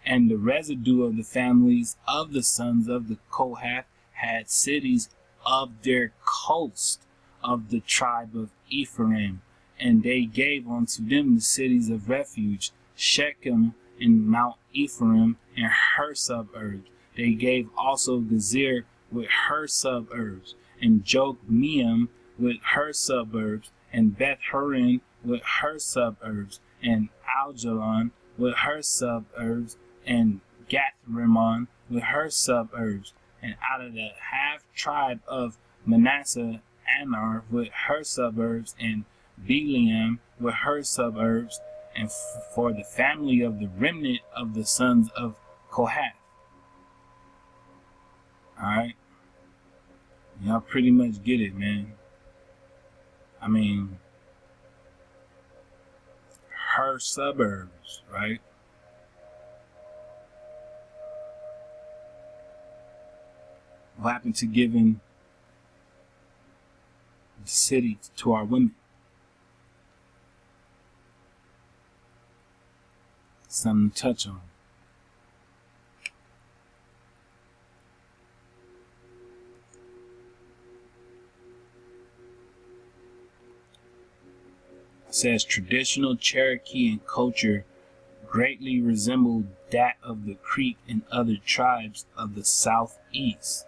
And the residue of the families of the sons of the Kohath had cities of their coast of the tribe of Ephraim, and they gave unto them the cities of refuge, Shechem and Mount Ephraim and her suburbs. They gave also Gezer with her suburbs, and Jokmeam with her suburbs, and Beth-horon with her suburbs, and Aljalon with her suburbs, and Gath-rimmon with her suburbs. And out of the half tribe of Manasseh, Anar with her suburbs, and Beliam with her suburbs. And for the family of the remnant of the sons of Kohath, Alright? Y'all pretty much get it, man. I mean, her suburbs, right? What happened to giving the city to our women? Something to touch on. It says traditional Cherokee culture greatly resembled that of the Creek and other tribes of the southeast.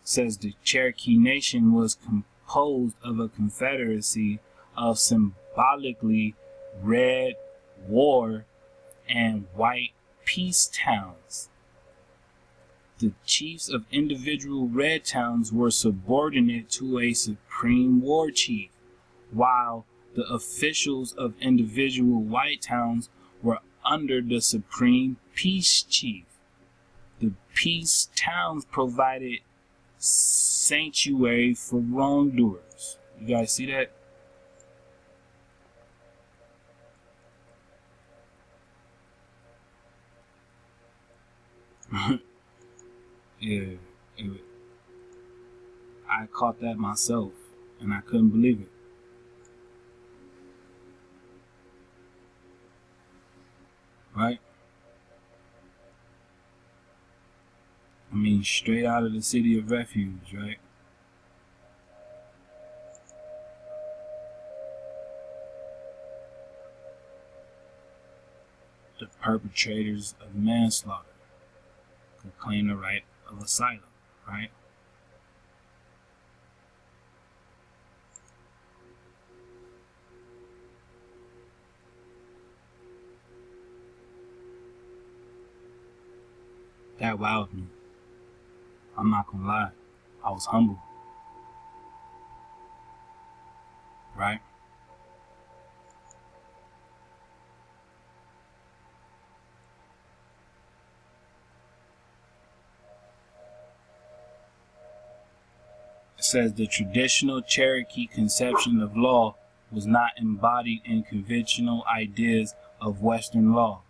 It says the Cherokee Nation was composed of a confederacy of symbolically red war and white peace towns. The chiefs of individual red towns were subordinate to a supreme war chief, while the officials of individual white towns were under the supreme peace chief. The peace towns provided sanctuary for wrongdoers. You guys see that? Yeah, I caught that myself, and I couldn't believe it. Right? I mean, straight out of the city of Refuge, right? The perpetrators of manslaughter could claim the right of asylum, right? That wowed me. I'm not gonna lie. I was humbled. Right? It says the traditional Cherokee conception of law was not embodied in conventional ideas of Western law.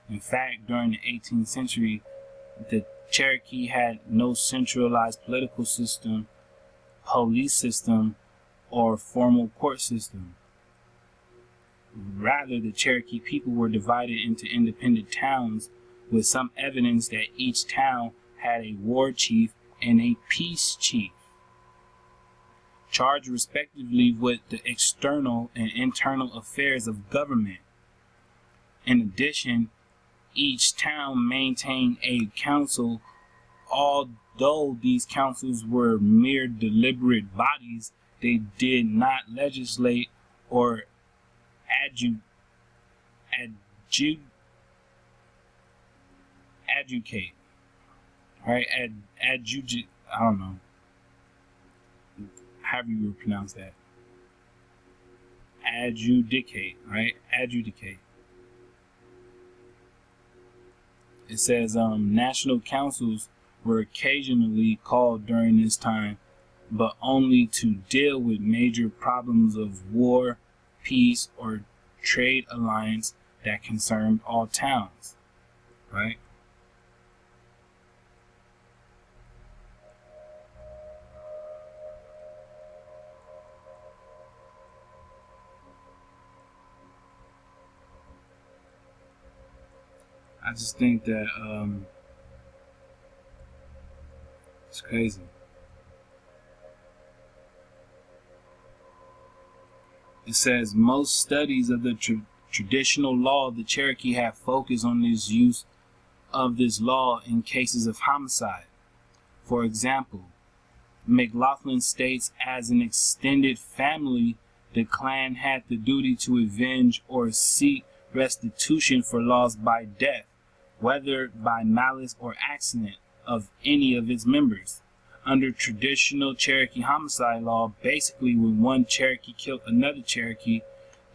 In fact, during the 18th century, the Cherokee had no centralized political system, police system, or formal court system. Rather, the Cherokee people were divided into independent towns with some evidence that each town had a war chief and a peace chief, charged respectively with the external and internal affairs of government. In addition, each town maintained a council. Although these councils were mere deliberate bodies, they did not legislate or adjudicate, right? I don't know. However you would pronounce that. Adjudicate, right? Adjudicate. It says national councils were occasionally called during this time, but only to deal with major problems of war, peace, or trade alliance that concerned all towns, right? I just think that it's crazy. It says most studies of the traditional law of the Cherokee have focused on this use of this law in cases of homicide. For example, McLaughlin states as an extended family, the clan had the duty to avenge or seek restitution for loss by death, whether by malice or accident, of any of its members. Under traditional Cherokee homicide law, basically when one Cherokee killed another Cherokee,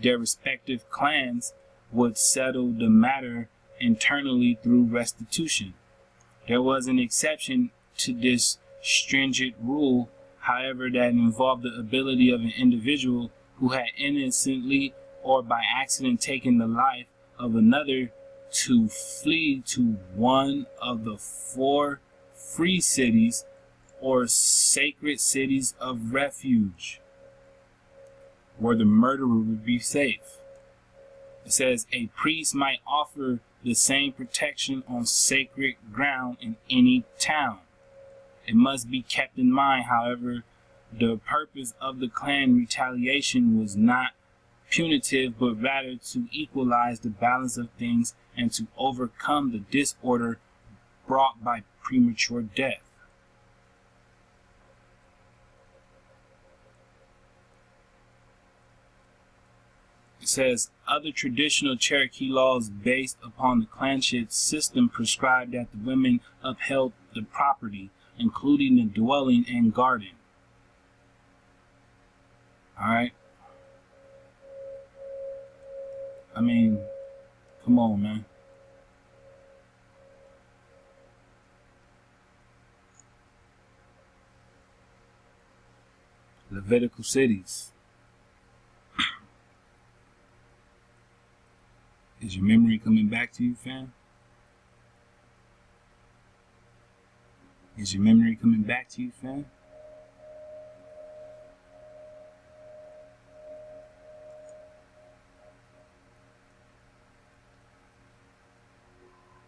their respective clans would settle the matter internally through restitution. There was an exception to this stringent rule, however, that involved the ability of an individual who had innocently or by accident taken the life of another to flee to one of the 4 free cities or sacred cities of refuge, where the murderer would be safe. It says a priest might offer the same protection on sacred ground in any town. It must be kept in mind, however, the purpose of the clan retaliation was not punitive, but rather to equalize the balance of things and to overcome the disorder brought by premature death. It says, other traditional Cherokee laws based upon the clanship system prescribed that the women upheld the property, including the dwelling and garden. Alright? I mean, come on, man. Levitical Cities. Is your memory coming back to you, fam? Is your memory coming back to you, fam?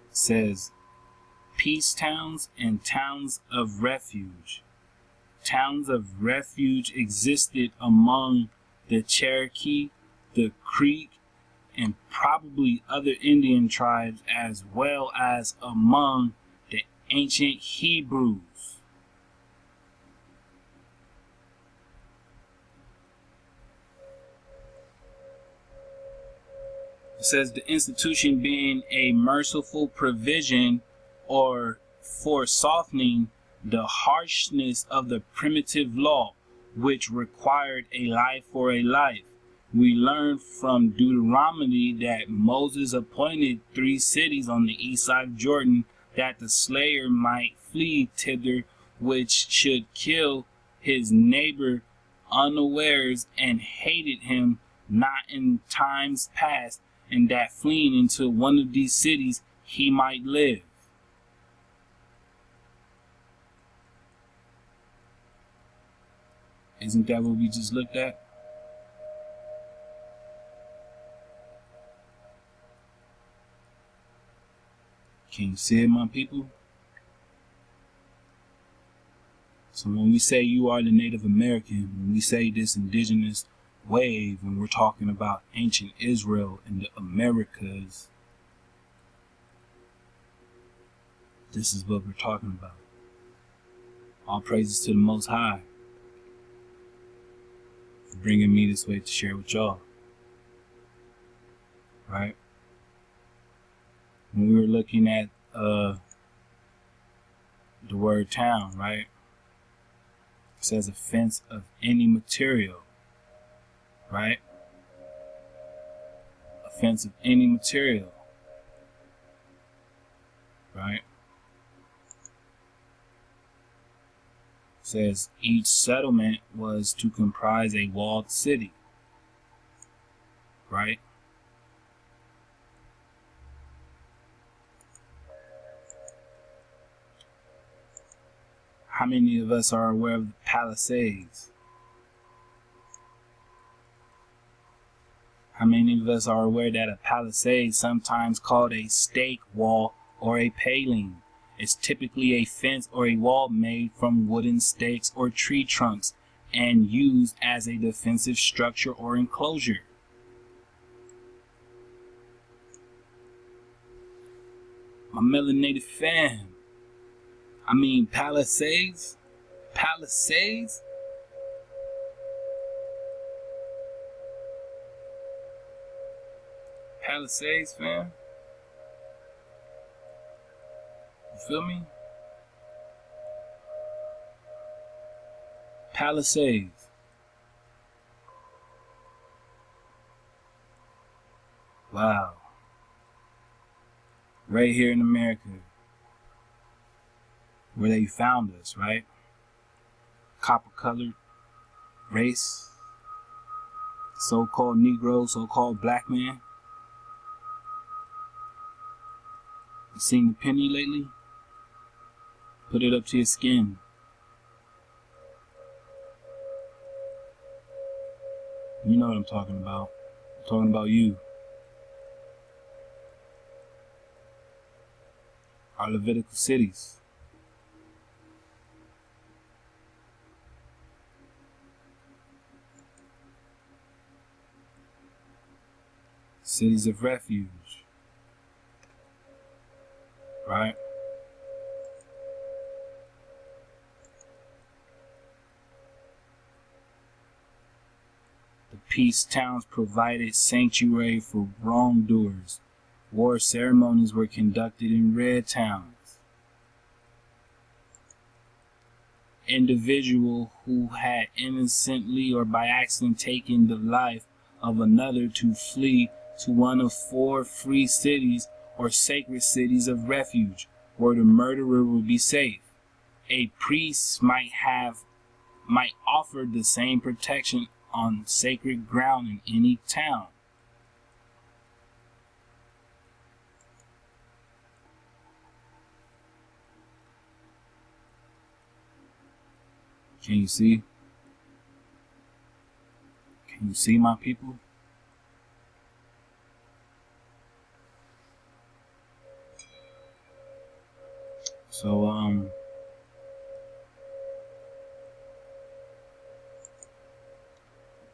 It says, peace towns and towns of refuge. Towns of refuge existed among the Cherokee, the Creek, and probably other Indian tribes, as well as among the ancient Hebrews. It says the institution being a merciful provision or for softening the harshness of the primitive law, which required a life for a life. We learn from Deuteronomy that Moses appointed 3 cities on the east side of Jordan that the slayer might flee thither, which should kill his neighbor unawares and hated him not in times past, and that fleeing into one of these cities he might live. Isn't that what we just looked at? Can you see it, my people? So when we say you are the Native American, when we say this indigenous wave, when we're talking about ancient Israel and the Americas, this is what we're talking about. All praises to the Most High for bringing me this way to share with y'all. Right? When we were looking at the word town, right? It says a fence of any material, right? A fence of any material, right? It says each settlement was to comprise a walled city, right? How many of us are aware of the Palisades? How many of us are aware that a palisade, sometimes called a stake wall or a paling, is typically a fence or a wall made from wooden stakes or tree trunks and used as a defensive structure or enclosure? My melanated fam. I mean, Palisades? Palisades? Palisades, fam? You feel me? Palisades. Wow. Right here in America. where they found us, right? Copper-colored race, so-called Negro, so-called black man. You seen the penny lately? Put it up to your skin. You know what I'm talking about. I'm talking about you. Our Levitical cities. Cities of refuge. Right? The peace towns provided sanctuary for wrongdoers. War ceremonies were conducted in red towns. Individual who had innocently or by accident taken the life of another to flee to one of 4 free cities or sacred cities of refuge, where the murderer would be safe. A priest might offer the same protection on sacred ground in any town. Can you see? Can you see, my people? So,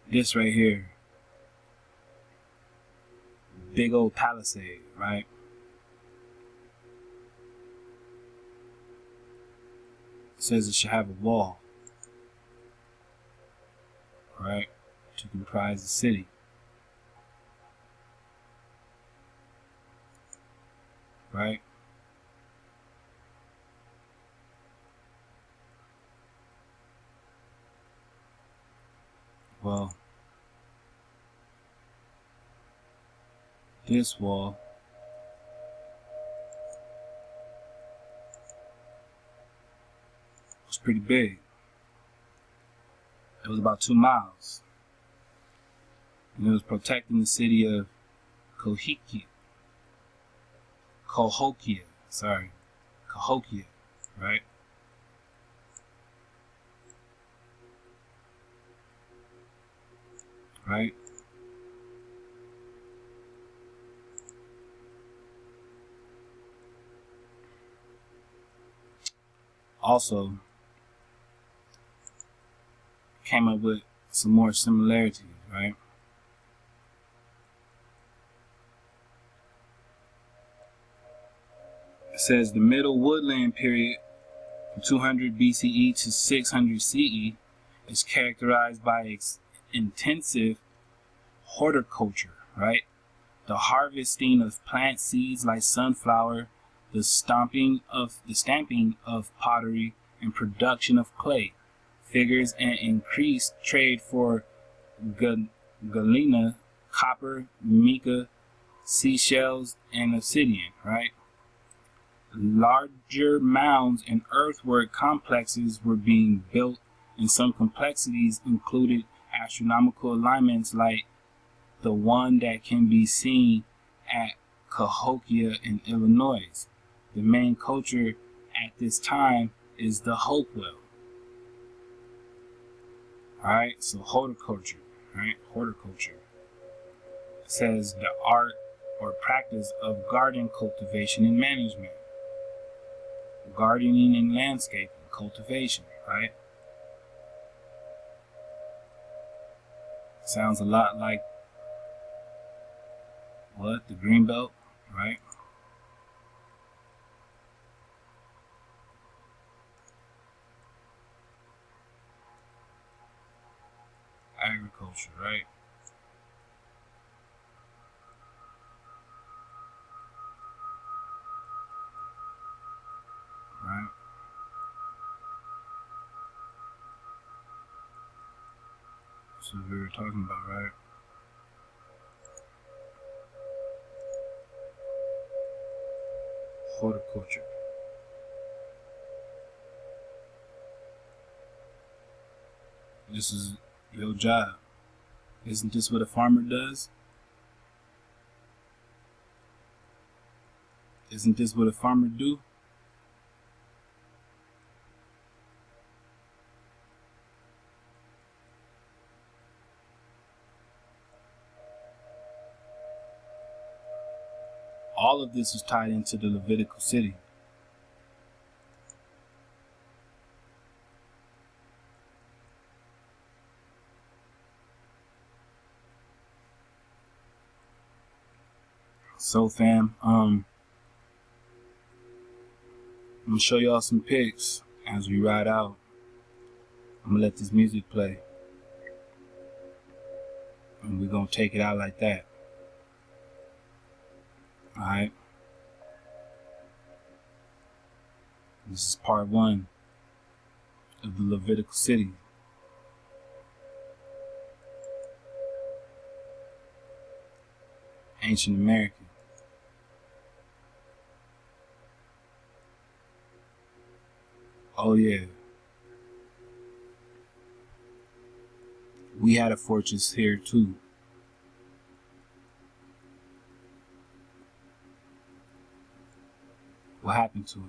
this right here, big old palisade, right? It says it should have a wall, right, to comprise the city. Right? Well, this wall was pretty big. It was about 2 miles. And it was protecting the city of Cahokia, right? Right? Also, came up with some more similarities, right? It says the Middle Woodland period from 200 BCE to 600 CE is characterized by intensive horticulture, right? The harvesting of plant seeds like sunflower, the stamping of pottery, and production of clay, figures an increased trade for galena, copper, mica, seashells, and obsidian, right? Larger mounds and earthwork complexes were being built, and some complexities included astronomical alignments like the one that can be seen at Cahokia in Illinois. The main culture at this time is the Hopewell. Alright, so horticulture, right? Horticulture. It says the art or practice of garden cultivation and management. Gardening and landscaping, cultivation, right? Sounds a lot like what? The Greenbelt, right? Agriculture, right? Right? That's what we were talking about, right? Horticulture. This is your job. Isn't this what a farmer does? Isn't this what a farmer do? All of this was tied into the Levitical city. So fam, I'm gonna show y'all some pics as we ride out. I'm gonna let this music play. And we're gonna take it out like that. Alright. This is part 1 of the Levitical City. Ancient American. Oh yeah. We had a fortress here too. What happened to it?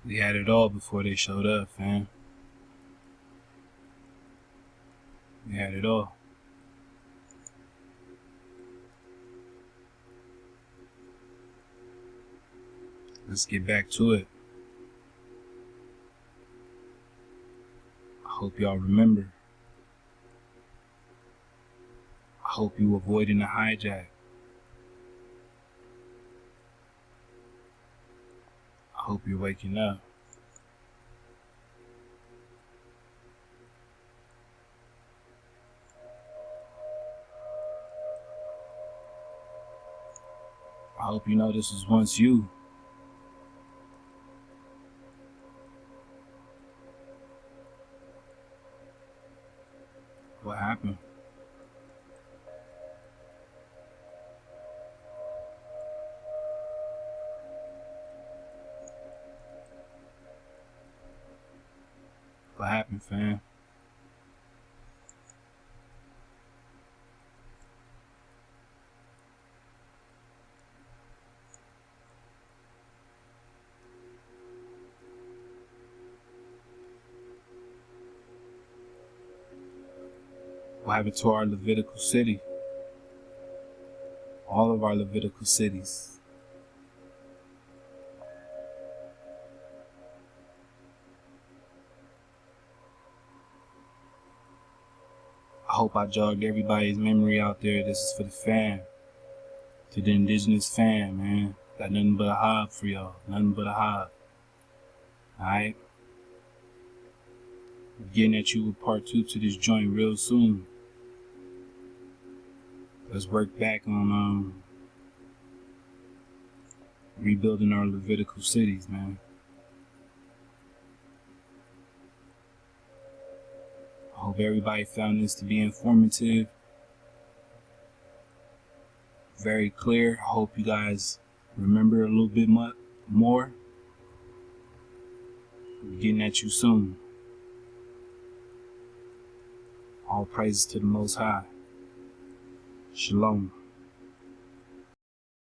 We had it all before they showed up, fam. We had it all. Let's get back to it. I hope y'all remember. I hope you avoiding a hijack. I hope you're waking up. I hope you know this was once you. What happened? What happened, fam? What happened to our Levitical city? All of our Levitical cities. hope I jogged everybody's memory out there. This is for the fam. To the Indigenous fam, man. Got nothing but a hob for y'all. Nothing but a hob. Alright? Getting at you with part 2 to this joint real soon. Let's work back on rebuilding our Levitical cities, man. I hope everybody found this to be informative. Very clear. I hope you guys remember a little bit more. We're getting at you soon. All praises to the Most High. Shalom.